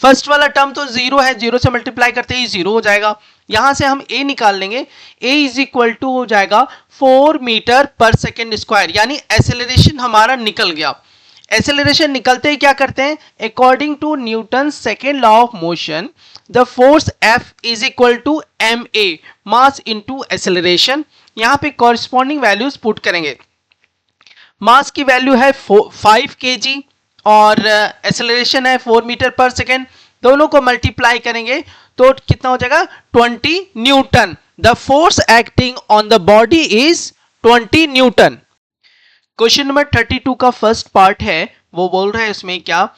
फर्स्ट वाला टर्म तो 0 है, 0 से मल्टीप्लाई करते ही 0 हो जाएगा. यहां से हम a निकाल लेंगे, a इज इक्वल टू हो जाएगा 4 मीटर पर सेकेंड स्क्वायर, यानी एक्सेलरेशन हमारा निकल गया. एक्सेलरेशन निकलते ही क्या करते हैं, according to Newton second law of motion the force F is equal to ma mass into acceleration. यहां पे कॉरस्पॉन्डिंग वैल्यूज पुट करेंगे. मास की वैल्यू है 5 kg और एक्सेलरेशन है 4 मीटर पर सेकेंड, दोनों को मल्टीप्लाई करेंगे तो कितना हो जाएगा 20 Newton. The force acting on the body is 20 Newton. Question number 32 का फर्स्ट पार्ट है, वो बोल रहा है इसमें क्या,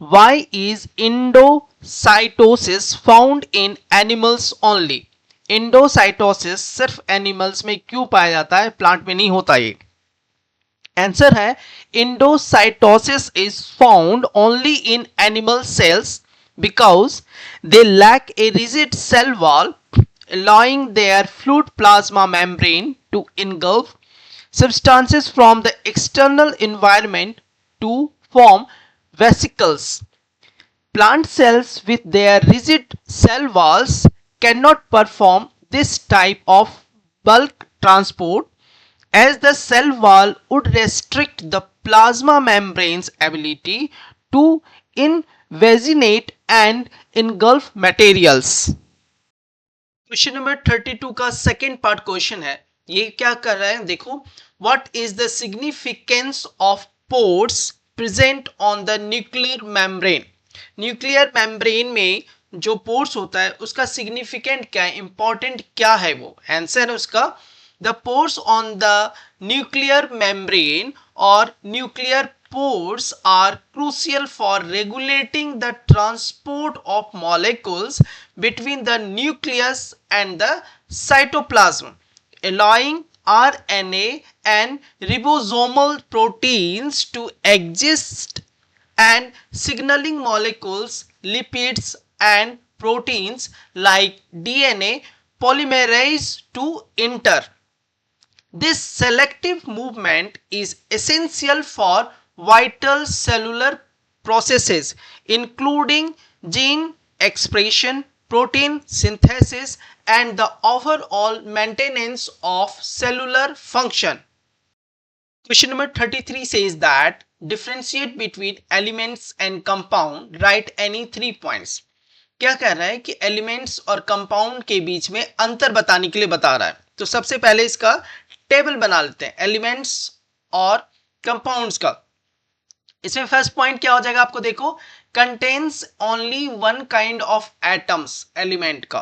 why is endocytosis found in animals only. Endocytosis सिर्फ एनिमल्स में क्यों पाया जाता है, प्लांट में नहीं होता. ये आंसर है endocytosis is found only in animal cells because they lack a rigid cell wall allowing their fluid plasma membrane to engulf substances from the external environment to form vesicles. Plant cells with their rigid cell walls cannot perform this type of bulk transport as the cell wall would restrict the plasma membrane's ability to invaginate and engulf materials. Question number 32 का second part question है, ये क्या कर रहा है, देखो, what is the significance of pores present on the nuclear membrane. Nuclear membrane में जो पोर्स होता है उसका सिग्निफिकेंट क्या है, इंपॉर्टेंट क्या है, वो आंसर है उसका the pores on the nuclear membrane और nuclear pores are crucial for regulating the transport of molecules between the nucleus and the cytoplasm, allowing RNA and ribosomal proteins to exist and signaling molecules, lipids, and proteins like DNA polymerase to enter. This selective movement is essential for vital cellular processes, including gene expression, protein synthesis, and the overall maintenance of cellular function. Question number 33 says that differentiate between elements and compound, write any 3 points. क्या कह रहा है कि elements और compound के बीच में अंतर बताने के लिए बता रहा है. तो सबसे पहले इसका टेबल बना लेते हैं एलिमेंट्स और कंपाउंड्स का. इसमें फर्स्ट पॉइंट क्या हो जाएगा, आपको देखो, contains only one kind of atoms. Element का.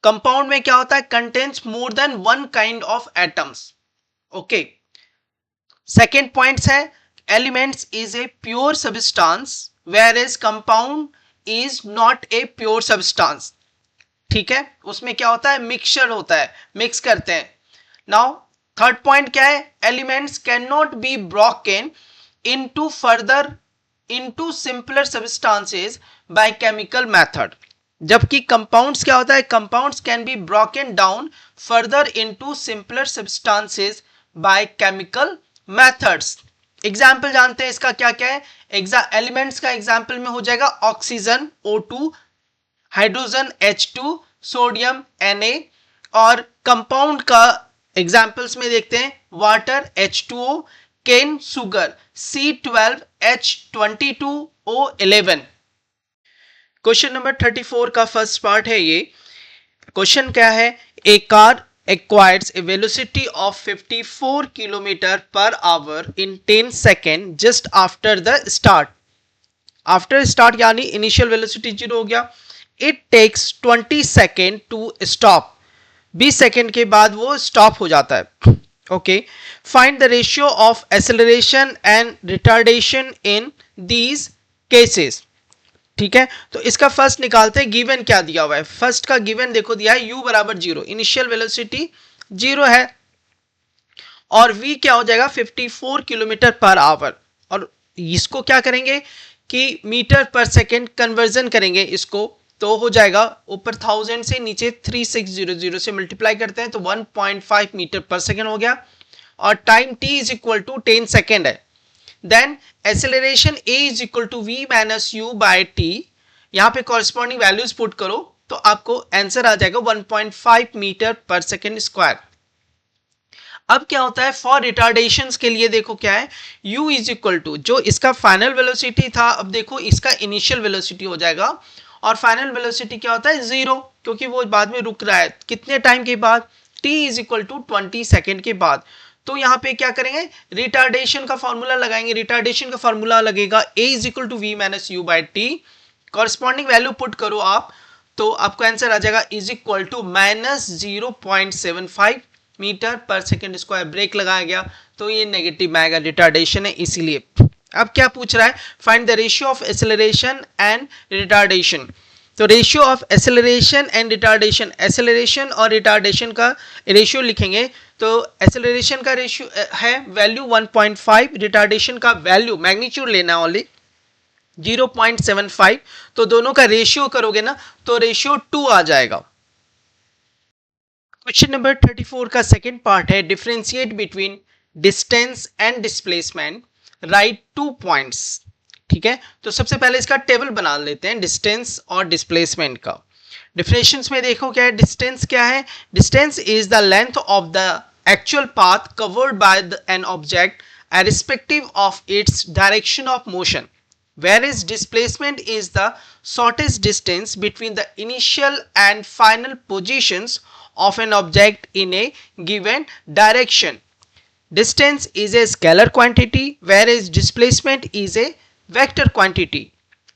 कंपाउंड में क्या होता है, contains more than one kind of atoms. Okay. Second point है elements is a pure substance where is compound is not a pure substance. ठीक है, उसमें क्या होता है, मिक्सचर होता है, मिक्स करते हैं. नाउ थर्ड पॉइंट क्या है, elements can not be broken into further into simpler substances by chemical method. जबकि कंपाउंड्स क्या होता है, compounds can be broken down further into simpler substances by chemical methods. Example जानते हैं इसका क्या क्या है. एलिमेंट्स का एग्जाम्पल में हो जाएगा oxygen O2, hydrogen H2, sodium Na, और कंपाउंड का एग्जाम्पल्स में देखते हैं वाटर H2O, केन सुगर C12H22O11. क्वेश्चन नंबर 34 का फर्स्ट पार्ट है ये. क्वेश्चन क्या है, ए car acquires a velocity of 54 km/h in 10 seconds just after the start. After start यानी initial velocity 0 हो गया. It takes 20 seconds to stop. 20 second के बाद वो स्टॉप हो जाता है. Okay. Find the ratio of acceleration and retardation in these cases. ठीक है, तो इसका फर्स्ट निकालते हैं. गिवन क्या दिया हुआ है, फर्स्ट का गिवन देखो दिया है u बराबर 0, इनिशियल वेलोसिटी 0 है, और v क्या हो जाएगा 54 km/h. और इसको क्या करेंगे कि मीटर पर सेकेंड कन्वर्जन करेंगे इसको, तो हो जाएगा ऊपर 1000 से नीचे 3600 से मल्टीप्लाई करते हैं तो 1.5 मीटर पर सेकेंड हो गया, और time t is equal to 10 second है. Then acceleration a is equal to v minus u by t. यहाँ पे कॉरेस्पॉन्डिंग वैल्यूज पुट करो तो आपको आंसर आ जाएगा 1.5 मीटर पर सेकेंड स्क्वायर. अब क्या होता है फॉर रिटार्डेशंस के लिए, देखो क्या है, u इज इक्वल टू जो इसका फाइनल वेलोसिटी था, अब देखो इसका इनिशियल वेलोसिटी हो जाएगा, और फाइनल वेलोसिटी क्या होता है 0, क्योंकि वो बाद में रुक रहा है. कितने टाइम के बाद, t is equal to 20 second के बाद. तो यहाँ पे क्या करेंगे, रिटार्डेशन का फॉर्मूला लगाएंगे. रिटार्डेशन का फॉर्मूला लगेगा a is equal to v minus u by T. Corresponding value put करो आप, तो आपको आंसर आ जाएगा is equal to minus 0.75 meter पर सेकेंड स्क्वायर. ब्रेक लगाया गया तो ये नेगेटिव आएगा, रिटार्डेशन है इसीलिए. अब क्या पूछ रहा है, find the ratio of acceleration and retardation. तो ratio of acceleration and retardation, acceleration और रिटार्डेशन का रेशियो लिखेंगे. तो एक्सेलरेशन का रेशियो है वैल्यू 1.5, रिटार्डेशन का वैल्यू मैग्नीट्यूड लेना ओनली 0.75. तो दोनों का रेशियो करोगे ना तो रेशियो 2 आ जाएगा. क्वेश्चन नंबर 34 का सेकेंड पार्ट है differentiate between distance and displacement, right 2 points. ठीक है, तो सबसे पहले इसका टेबल बना लेते हैं डिस्टेंस और डिस्प्लेसमेंट का. डिफरेंशिएशंस में देखो क्या है, डिस्टेंस क्या है, distance is the length of the actual path covered by an object irrespective of its direction of motion, whereas displacement is the shortest distance between the initial and final positions of an object in a given direction. Distance is a scalar quantity, whereas displacement is a vector quantity.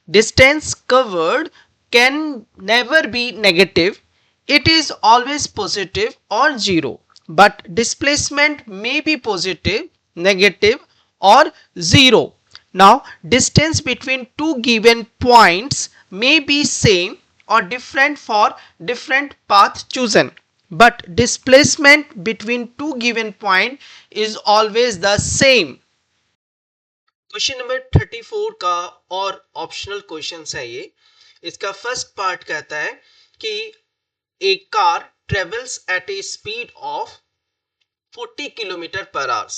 Distance covered can never be negative, it is always positive or 0, but displacement may be positive, negative or 0. Now, distance between two given points may be same or different for different path chosen, but displacement between two given point is always the same. Question number 34 का और optional question है ये. इसका first part कहता है कि a car travels at a speed of 40 km per hour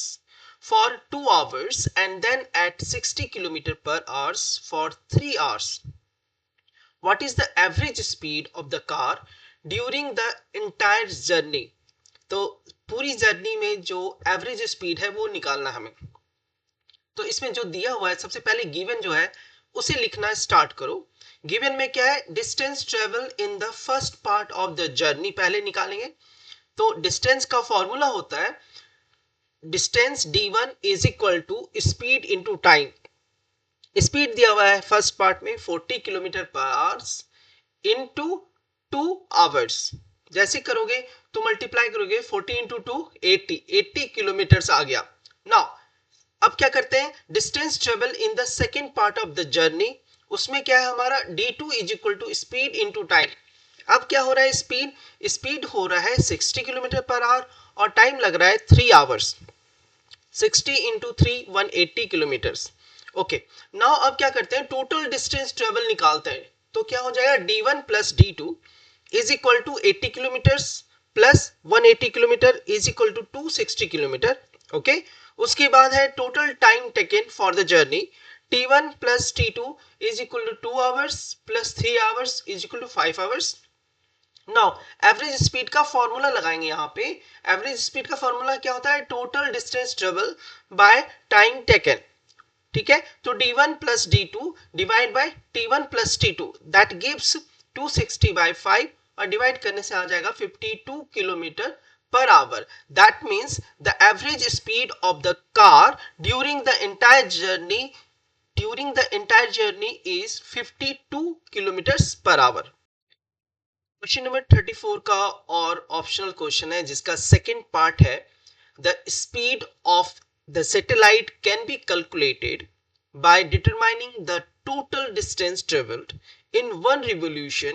for 2 hours and then at 60 km per hour for 3 hours. What is the average speed of the car during the entire journey? तो पूरी journey में जो average speed है वो निकालना हमें. तो इसमें जो दिया हुआ है, सबसे पहले गिवन जो है उसे लिखना स्टार्ट करो. गिवन में क्या है? Distance travel in the first part of the journey पहले निकालेंगे. तो डिस्टेंस का फॉर्मूला होता है distance d1 is equal to speed into time. Speed दिया हुआ है फर्स्ट पार्ट में 40 किलोमीटर पर आवर्स इनटू 2 आवर्स. जैसे करोगे तो मल्टीप्लाई करोगे 40 इंटू 2 80 किलोमीटर आ गया. नाउ अब क्या करते हैं? Distance travel in the second part of the journey, उसमें क्या है हमारा d2 is equal to speed into time. अब क्या हो रहा है? स्पीड हो रहा है 60 किलोमीटर पर आवर और टाइम लग रहा है 3 hours. 60 into 3 180 kilometres. Okay, now अब क्या करते हैं? टोटल डिस्टेंस ट्रेवल निकालते हैं. तो क्या हो जाएगा? d1 plus d2 is equal to 80 kilometers plus 180 kilometer is equal to 260 kilometer. Okay, उसके बाद है total time taken for the journey. t1 plus t2 is equal to 2 hours plus 3 hours is equal to 5 hours. Now average speed का formula लगाएंगे यहाँ पे. Average speed का formula क्या होता है? Total distance travel by time taken. ठीक है, तो d1 plus d2 divide by t1 plus t2 that gives 260 by 5 और डिवाइड करने से आ जाएगा 52 kilometer per hour. That means the average speed of the car during the entire journey is 52 kilometers per hour. Question number 34 का और optional question है जिसका second part है the speed of the satellite can be calculated by determining the total distance traveled in one revolution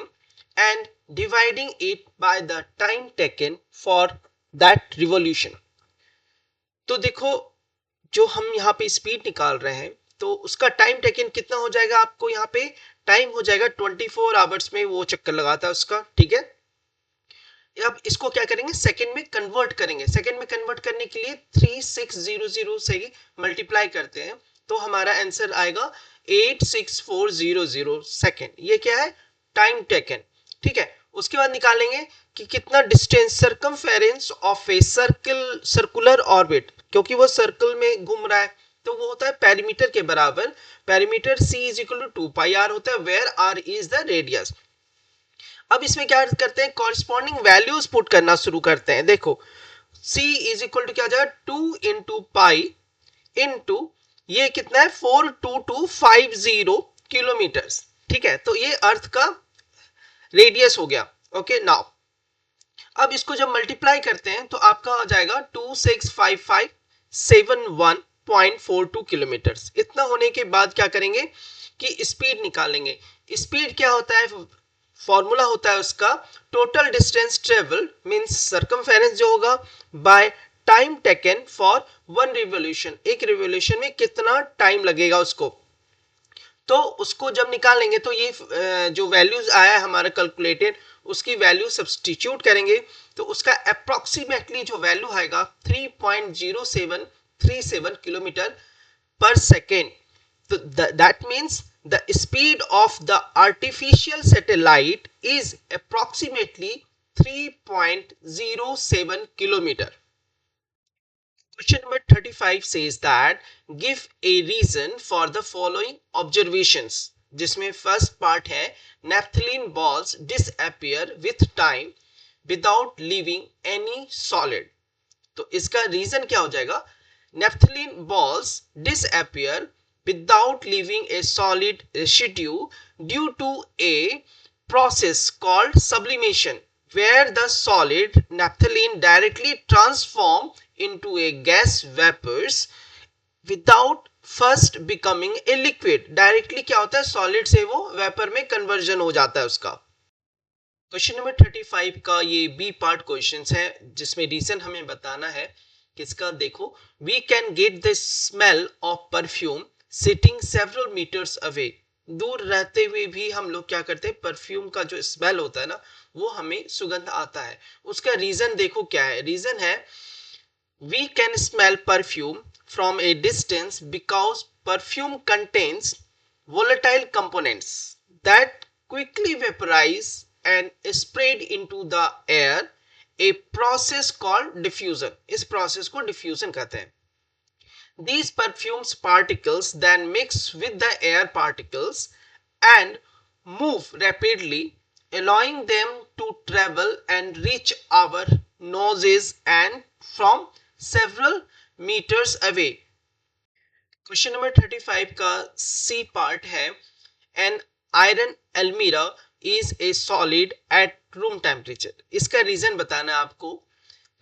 and dividing it by the time taken for that revolution. तो देखो, जो हम यहाँ पे speed निकाल रहे हैं तो उसका टाइम टेकन कितना हो जाएगा? आपको यहाँ पे टाइम हो जाएगा 24 आवर्स में वो चक्कर लगाता है उसका. ठीक है, अब इसको क्या करेंगे? सेकंड में कन्वर्ट करेंगे. सेकंड में कन्वर्ट करने के लिए 3600 से मल्टीप्लाई करते हैं तो हमारा आंसर आएगा 86400 सेकंड. ये क्या है? Time taken. ठीक है, उसके बाद निकालेंगे कि कितना distance circumference of a circular orbit, क्योंकि वो सर्कल में घूम रहा है तो वो होता है पेरीमीटर के बराबर. Perimeter c is equal to 2πr होता है where r is the radius. अब इसमें क्या करते हैं? कॉरेस्पॉन्डिंग वैल्यूज पुट करना शुरू करते हैं. देखो c इज इक्वल टू क्या आ जाएगा? 2 इंटू पाई इंटू ये कितना है? 42250 किलोमीटर्स. ठीक है, तो ये अर्थ का रेडियस हो गया. ओके, नाउ अब इसको जब मल्टीप्लाई करते हैं तो आपका आ जाएगा 265571.42 किलोमीटर्स. इतना होने के बाद क्या करेंगे कि स्पीड निकालेंगे. स्पीड क्या होता है? फॉर्मूला होता है उसका total distance travel means circumference जो होगा bye time taken for one revolution. एक रिवोल्यूशन में कितना टाइम लगेगा उसको. तो उसको जब निकालेंगे तो ये जो वैल्यूज आया है हमारा कैलकुलेटेड उसकी वैल्यू सब्स्टिट्यूट करेंगे तो उसका अप्रोक्सीमेटली जो वैल्यू आएगा 3.0737 किलोमीटर पर सेकेंड. तो that means the speed of the artificial satellite is approximately 3.07 kilometer. Question number 35 says that give a reason for the following observations, जिसमें फर्स्ट पार्ट है naphthalene balls disappear with time without leaving any solid. तो इसका reason क्या हो जाएगा? naphthalene balls disappear without leaving a solid residue due to a process called sublimation where the solid naphthalene directly transform into a gas vapors without first becoming a liquid, directly क्या होता है, solid से वो vapour में conversion हो जाता है उसका। क्वेश्चन नंबर 35 का ये बी पार्ट क्वेश्चन है जिसमें रीजन हमें बताना है किसका। देखो, we can get the smell of perfume sitting several meters away, दूर रहते हुए भी हम लोग क्या करते हैं, परफ्यूम का जो स्मेल होता है ना वो हमें सुगंध आता है। उसका रीजन देखो क्या है, रीजन है we can smell perfume from a distance because perfume contains volatile components that quickly vaporize and spread into the air, a process called diffusion। इस process को diffusion कहते हैं। These perfumes particles then mix with the air particles and move rapidly, allowing them to travel and reach our noses and from several meters away। Question number 35 का C part है, an iron almirah is a solid at room temperature. इसका reason बताना है आपको।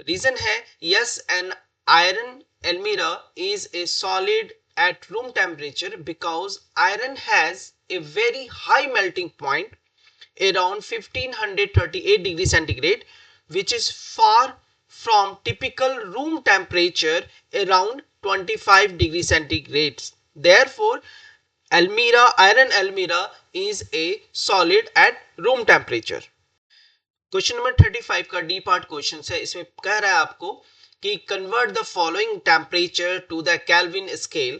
Reason है yes, an iron almirah is a solid at room temperature because iron has a very high melting point around 1538 degrees centigrade, which is far from typical room temperature around 25 degrees centigrade। Therefore, iron almirah is a solid at room temperature। Question number 35 का D part question है, इसमें कह रहा है आपको कि convert the following temperature to the kelvin scale.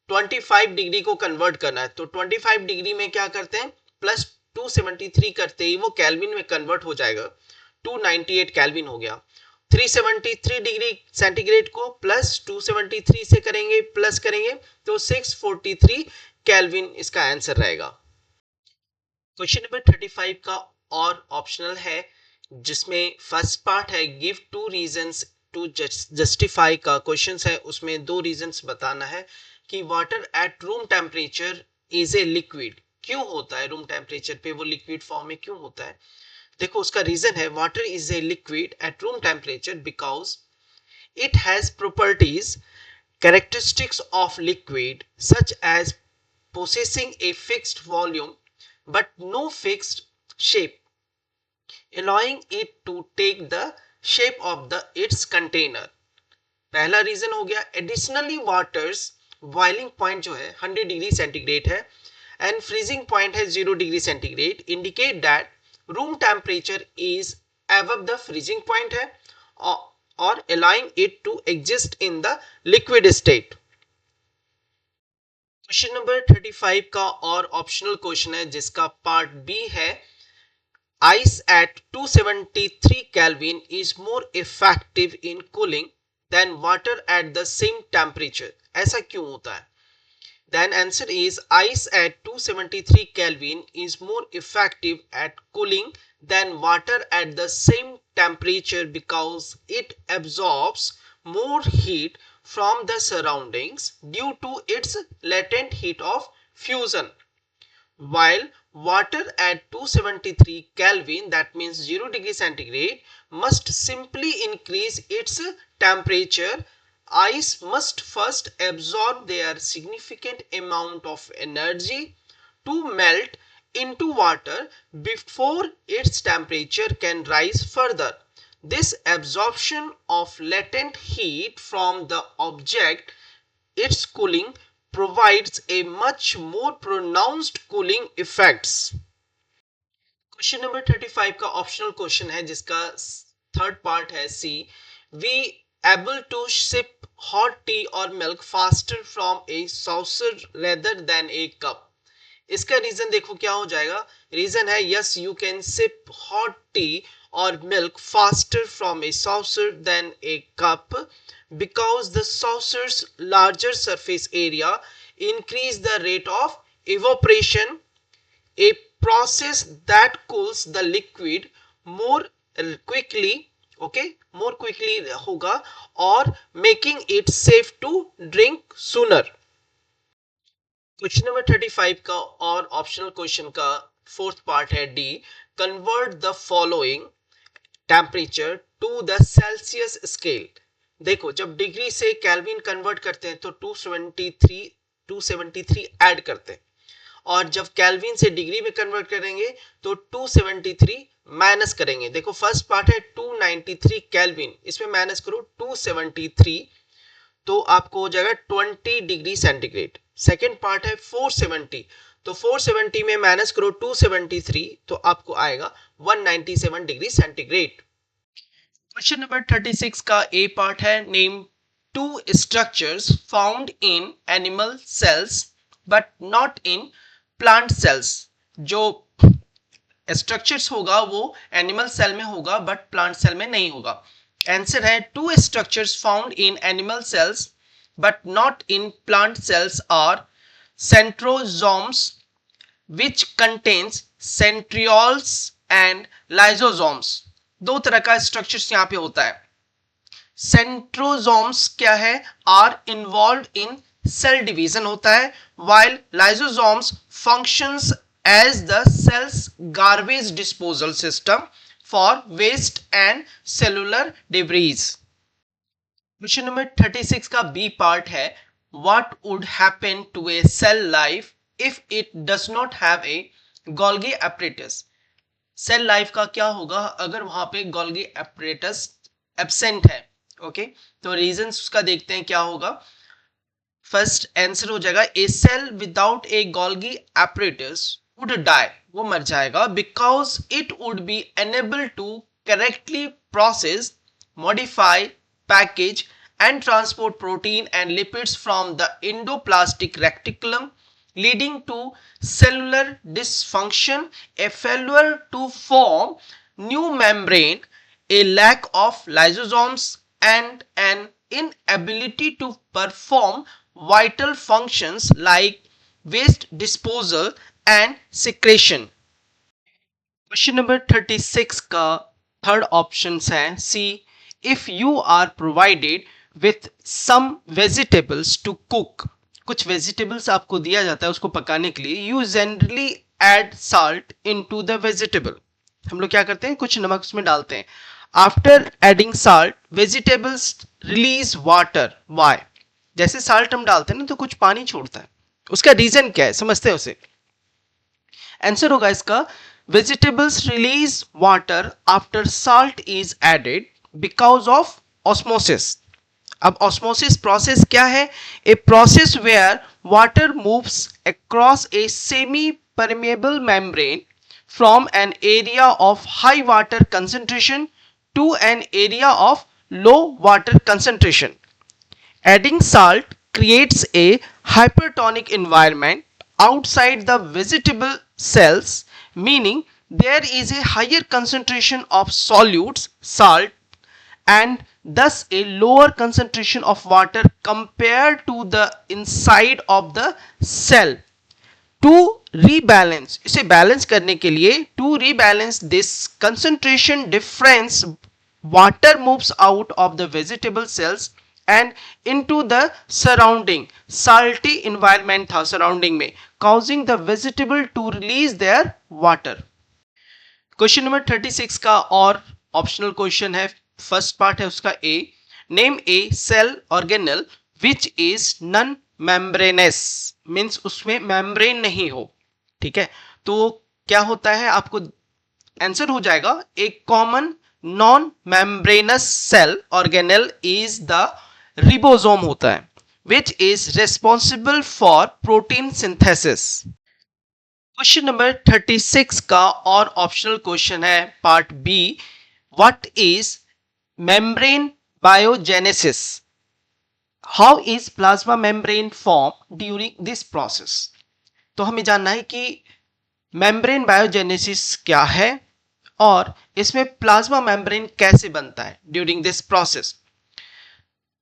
25 degree को convert करना है, तो 25 डिग्री में क्या करते हैं, प्लस 273 करते ही वो केल्विन में कन्वर्ट हो जाएगा, 298 केल्विन हो गया। 373 डिग्री सेंटीग्रेड को प्लस 273 से करेंगे, प्लस करेंगे तो 643 केल्विन इसका आंसर रहेगा। क्वेश्चन नंबर 35 का और ऑप्शनल है जिसमें फर्स्ट पार्ट है give two reasons to justify का क्वेश्चन है, उसमें दो रीजंस बताना है कि water at room temperature is a liquid, क्यों होता है रूम टेम्परेचर पे वो लिक्विड फॉर्म में क्यों होता है। देखो उसका रीजन है water is a liquid at room temperature because it has properties characteristics of liquid such as possessing a fixed volume but no fixed shape, allowing it to take the shape of the its container। पहला reason हो गया। Additionally waters boiling point जो है 100 degree centigrade है and freezing point है 0 degree centigrade, indicate that room temperature is above the freezing point है और allowing it to exist in the liquid state। Question number 35 का और ऑप्शनल क्वेश्चन है जिसका पार्ट बी है ice at 273 Kelvin is more effective in cooling than water at the same temperature। ऐसा क्यों होता है? Then answer is ice at 273 Kelvin is more effective at cooling than water at the same temperature because it absorbs more heat from the surroundings due to its latent heat of fusion, while water at 273 Kelvin, that means 0 degree centigrade, must simply increase its temperature. Ice must first absorb their significant amount of energy to melt into water before its temperature can rise further. This absorption of latent heat from the object, its cooling, provides a much more pronounced cooling effects। Question number 35 का optional question है जिसका third part है C, we able to sip hot tea और milk faster from a saucer rather than a cup. इसका reason देखो क्या हो जाएगा। रीजन है yes, you can sip hot tea or milk faster from a saucer than a cup because the saucer's larger surface area increase the rate of evaporation, a process that cools the liquid more quickly, okay, more quickly होगा और making it safe to drink sooner। Question number 35 का और optional question का fourth part है D, convert the following temperature to the Celsius scale. देखो जब degree से kelvin convert करते हैं तो 273 273 ऐड करते हैं, और जब केल्विन से डिग्री में कन्वर्ट करेंगे तो 273 माइनस करेंगे। देखो फर्स्ट पार्ट है 293 केल्विन, इसमें माइनस करो 273 तो आपको हो जाएगा 20 डिग्री सेंटीग्रेड। सेकेंड पार्ट है 470, तो 470 में माइनस करो 273 तो आपको आएगा 197 डिग्री सेंटीग्रेड। क्वेश्चन नंबर 36 का ए पार्ट है, name two structures found in animal cells but not in plant cells. जो स्ट्रक्चर्स होगा वो एनिमल सेल में होगा बट प्लांट सेल में नहीं होगा। आंसर है two structures found in animal cells but not in plant cells are centrosomes which contains centrioles and lysosomes। दो तरह का स्ट्रक्चर्स यहां पे होता है। सेंट्रोसोम्स क्या है, are involved in cell division होता है, while lysosomes functions as the cell's garbage disposal system for waste and cellular debris। Question number 36 का बी पार्ट है, what would happen to a cell life if it does not have a Golgi apparatus। Cell life का क्या होगा अगर वहां पे Golgi apparatus absent है। Okay तो रीजंस उसका देखते हैं क्या होगा। फर्स्ट आंसर हो जाएगा a cell without a Golgi apparatus would die, वो मर जाएगा, because it would be unable to correctly process, modify, package and transport protein and lipids from the endoplasmic reticulum, leading to cellular dysfunction, a failure to form new membrane, a lack of lysosomes, and an inability to perform vital functions like waste disposal and secretion। Question number 36 का third option है सी, if you are provided with some vegetables to cook, कुछ vegetables आपको दिया जाता है उसको पकाने के लिए, you generally add salt into the vegetable। हम लोग क्या करते हैं, कुछ नमक उसमें डालते हैं। After adding salt, vegetables release water। Why? जैसे साल्ट हम डालते हैं ना तो कुछ पानी छोड़ता है, उसका रीजन क्या है समझते हैं उसे। आंसर होगा इसका, vegetables release water after salt is added because of osmosis। अब osmosis process क्या है, a process where water moves across a semi permeable membrane from an area of high water concentration to an area of low water concentration। Adding salt creates a hypertonic environment outside the vegetable cells, meaning there is a higher concentration of solutes, salt, and thus a lower concentration of water compared to the inside of the cell। To rebalance, इसे balance करने के लिए, to rebalance this concentration difference, water moves out of the vegetable cells and into the surrounding salty environment था surrounding में, causing the vegetable to release their water। Question number 36 का और optional question है, first part है उसका A, name a cell organelle which is non membranous, means उसमें membrane नहीं हो। ठीक है तो क्या होता है, आपको आंसर हो जाएगा a common non membranous cell organelle is the ribosome होता है, which is responsible for protein synthesis. Question number 36 का और ऑप्शनल क्वेश्चन है part B, what is membrane biogenesis, how is plasma membrane formed during this process। तो हमें जानना है कि membrane biogenesis क्या है और इसमें प्लाज्मा मेम्ब्रेन कैसे बनता है during this process।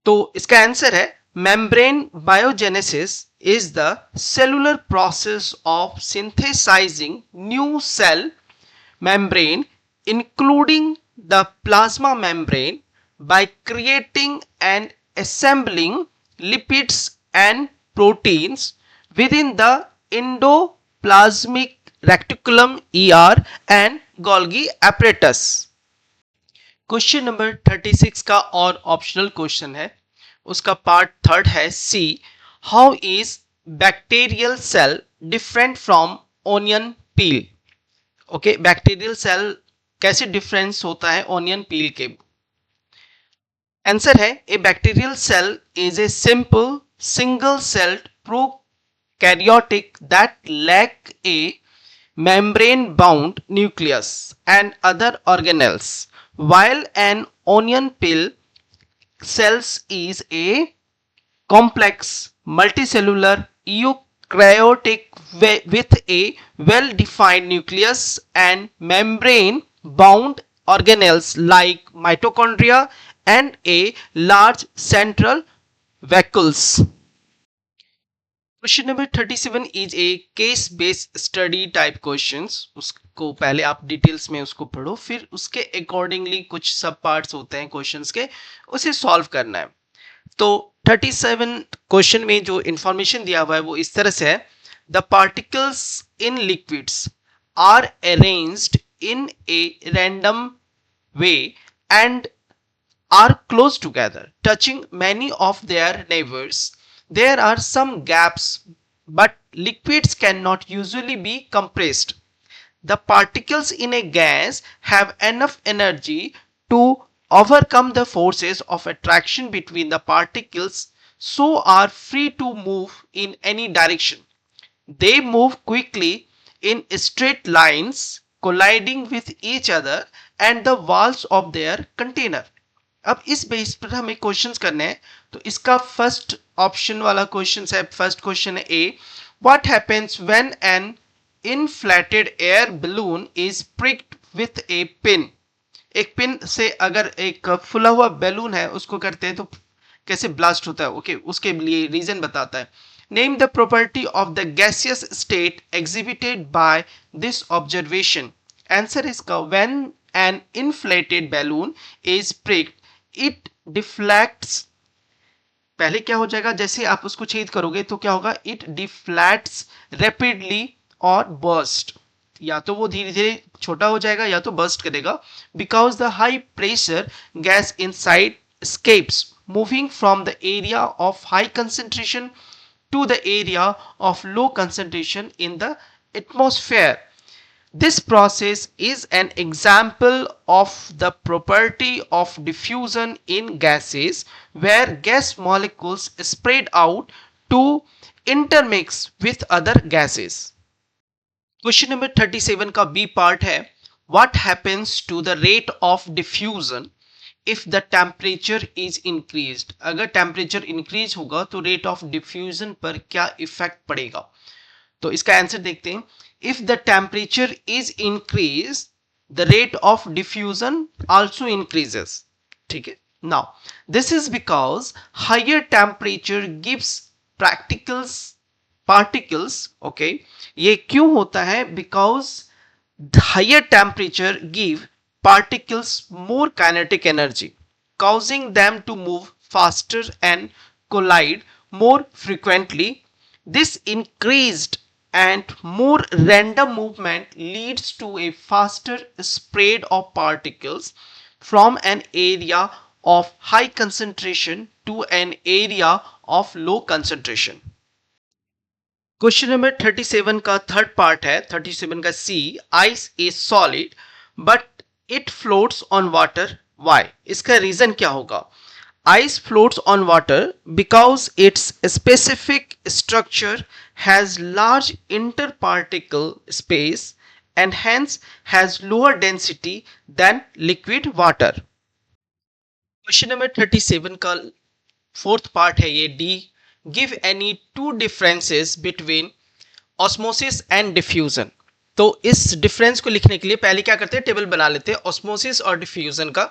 तो इसका आंसर है membrane biogenesis is the cellular process of synthesizing new cell membrane including the plasma membrane by creating and assembling lipids and proteins within the endoplasmic reticulum ER and Golgi apparatus। Question number 36 का और optional question है, उसका part third है C, how is bacterial cell different from onion peel? Okay, bacterial cell कैसे difference होता है onion peel के? Answer है a bacterial cell is a simple single celled prokaryotic that lack a membrane bound nucleus and other organelles, while an onion peel cells is a complex multicellular eukaryotic with a well defined nucleus and membrane bound organelles like mitochondria and a large central vacuoles. Question number 37 is a case based study type questions. उसको पहले आप details में उसको पढ़ो, फिर उसके accordingly कुछ सब पार्ट्स होते हैं क्वेश्चंस के, उसे सॉल्व करना है. तो 37 क्वेश्चन में जो इंफॉर्मेशन दिया हुआ है वो इस तरह से है. The particles in liquids are arranged in a random way and are close together, touching many of their neighbors. There are some gaps, but liquids cannot usually be compressed. The particles in a gas have enough energy to overcome the forces of attraction between the particles, so are free to move in any direction. They move quickly in straight lines, colliding with each other and the walls of their container. अब इस base पर हमें questions करने हैं. तो इसका first option वाला question है, फर्स्ट क्वेश्चन है A. What happens when an inflated air balloon is pricked with a pin? एक पिन से अगर एक फुला हुआ बैलून है उसको करते हैं तो कैसे ब्लास्ट होता है? ओके, उसके लिए रीजन बताता है. Name the property of the gaseous state exhibited by this observation. Answer इसका when an inflated balloon is pricked it deflects. पहले क्या हो जाएगा, जैसे आप उसको छेद करोगे तो क्या होगा, इट डिफ्लेक्ट्स रैपिडली और बर्स्ट. या तो वो धीरे धीरे छोटा हो जाएगा या तो बर्स्ट करेगा. Because the high pressure gas inside escapes, moving from the area of high concentration to the area of low concentration in the atmosphere. This process is an example of the property of diffusion in gases, where gas molecules spread out to intermix with other gases. Question number 37 का B part है. What happens to the rate of diffusion if the temperature is increased? अगर temperature increase होगा तो rate of diffusion पर क्या effect पड़ेगा? तो इसका आंसर देखते हैं. If the temperature is increased, the rate of diffusion also increases. ठीक है. Now, this is because higher temperature gives particles. Okay, ये क्यों होता है? Because higher temperature give particles more kinetic energy, causing them to move faster and collide more frequently. This increased and more random movement leads to a faster spread of particles from an area of high concentration to an area of low concentration. Question number 37 का third part है, 37 का C. Ice is solid but it floats on water. Why? इसका reason क्या होगा? Ice floats on water because its specific structure has large interparticle space and hence has lower density than liquid water. Question number 37 का fourth part है ये D. Give any two differences between osmosis and diffusion. तो इस difference को लिखने के लिए पहले क्या करते हैं, टेबल बना लेते हैं ऑस्मोसिस और डिफ्यूजन का.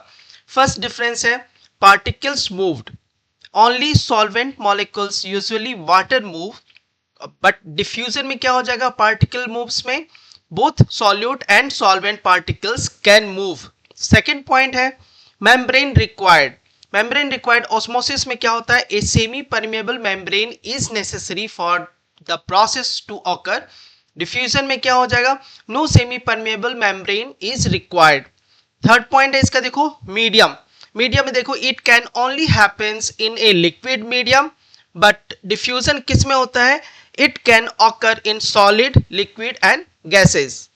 फर्स्ट डिफरेंस है particles moved. Only solvent molecules, usually water, move. But diffusion में क्या हो जाएगा? Particle moves में both solute and solvent particles can move. Second point है membrane required. Membrane required osmosis में क्या होता है? A semi-permeable membrane is necessary for the process to occur. Diffusion में क्या हो जाएगा? No semi-permeable membrane is required. Third point है इसका, देखो medium. मीडियम में देखो it can only happens in a liquid medium, but diffusion किस में होता है? It can occur in solid, liquid and gases.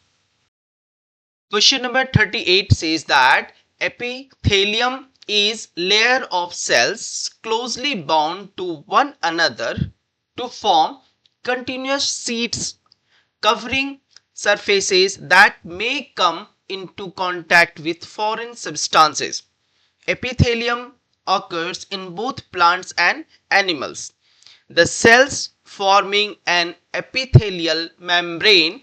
Question number 38 says that epithelium is layer of cells closely bound to one another to form continuous sheets covering surfaces that may come into contact with foreign substances. Epithelium occurs in both plants and animals. The cells forming an epithelial membrane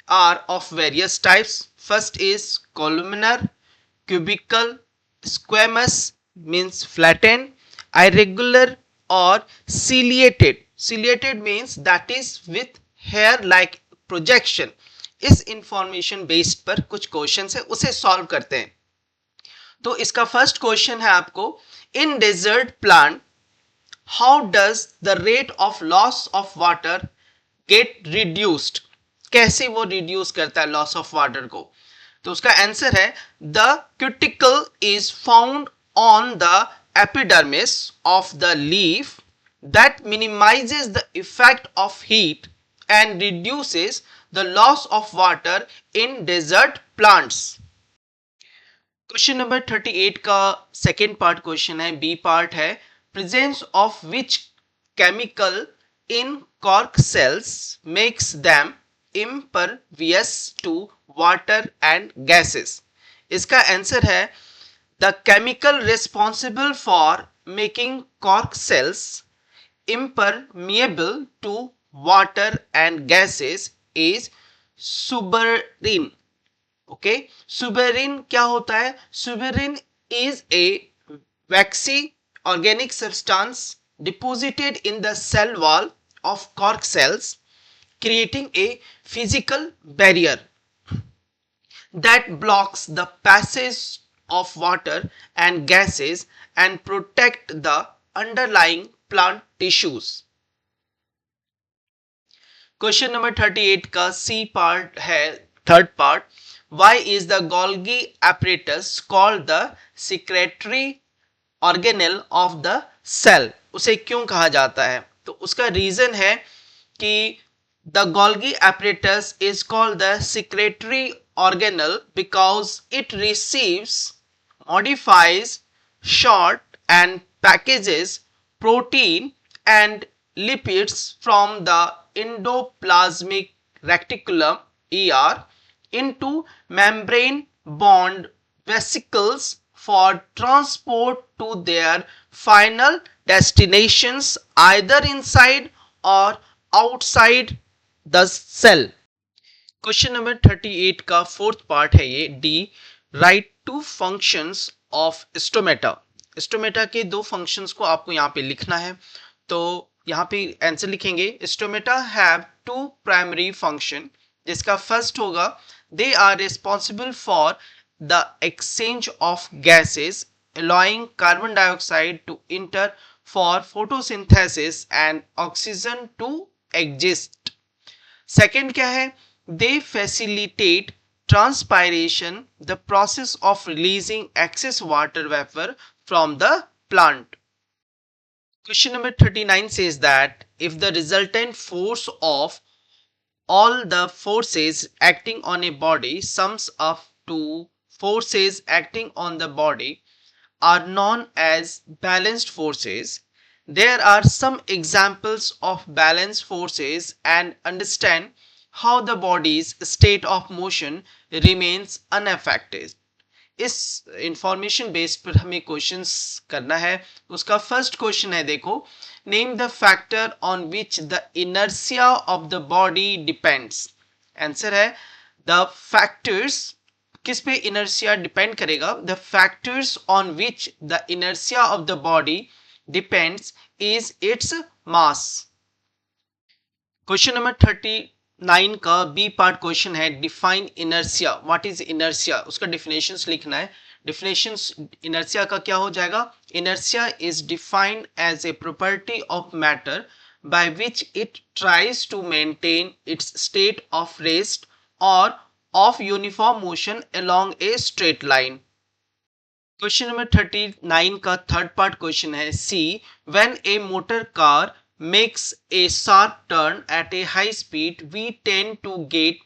are of various types. First is columnar, cubical, squamous means flattened, irregular or ciliated. Ciliated means that is with hair like projection. इस information based पर कुछ question है उसे solve करते हैं. तो इसका first question है आपको, in desert plant how does the rate of loss of water get reduced. कैसे वो रिड्यूस करता है लॉस ऑफ वाटर को. तो उसका आंसर है the cuticle is found on the epidermis of the leaf that minimizes the effect of heat and reduces the loss of water in desert plants. Question number 38 का second part question है, B part है, presence of which chemical in cork cells makes them impervious to water and gases. इसका answer है the chemical responsible for making cork cells impermeable to water and gases is suberin. Okay, suberin क्या होता है? Suberin is a waxy organic substance deposited in the cell wall of cork cells, creating a physical barrier that blocks the passage of water and gases and protect the underlying plant tissues. Question number 38 का C part है, third part. Why is the Golgi apparatus called the secretory organelle of the cell? उसे क्यों कहा जाता है? तो उसका reason है कि the Golgi apparatus is called the secretory organelle because it receives, modifies, short and packages protein and lipids from the endoplasmic reticulum ER into membrane bond vesicles for transport to their final destinations either inside or outside the cell. Question number 38 का fourth part है ये, D, write two functions of stomata. Stomata के दो functions को आपको यहाँ पे लिखना है. तो यहाँ पे आंसर लिखेंगे, stomata have two primary function, जिसका फर्स्ट होगा they are responsible for the exchange of gases allowing carbon dioxide to enter for photosynthesis and oxygen to exist. Second क्या है, they facilitate transpiration, the process of releasing excess water vapor from the plant. Question number 39 says that if the resultant force of all the forces acting on a body sums up to forces acting on the body are known as balanced forces. There are some examples of balanced forces and understand how the body's state of motion remains unaffected. इस information based पर हमें questions करना है. उसका first question है, देखो, name the factor on which the inertia of the body depends. Answer है the factors, किस पे इनर्शिया डिपेंड करेगा, the factors on which the inertia of the body depends is its mass. Question number 39 का B part question है, define inertia. What is inertia, उसका definitions लिखना है. Definitions inertia का क्या हो जाएगा, inertia is defined as a property of matter by which it tries to maintain its state of rest or of uniform motion along a straight line. Question number 39 का third part question है, C. When a motor car makes a sharp turn at a high speed, we tend to get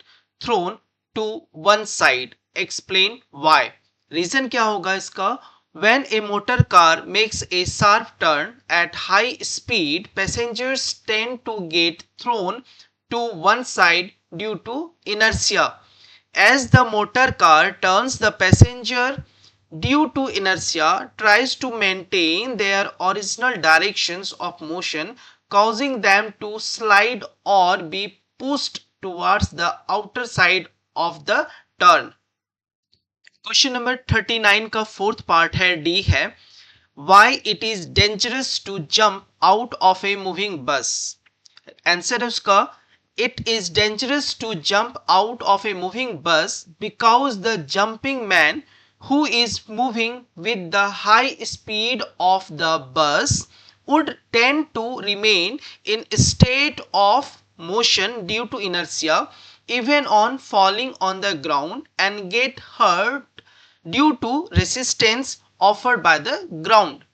thrown to one side. Explain why. Reason क्या होगा इसका? When a motor car makes a sharp turn at high speed, passengers tend to get thrown to one side due to inertia. As the motor car turns, the passenger, due to inertia, tries to maintain their original directions of motion, causing them to slide or be pushed towards the outer side of the turn. Question number 39 का fourth part है, D है, why it is dangerous to jump out of a moving bus. Answer है उसका, it is dangerous to jump out of a moving bus because the jumping man, who is moving with the high speed of the bus, would tend to remain in a state of motion due to inertia even on falling on the ground and get hurt due to resistance offered by the ground.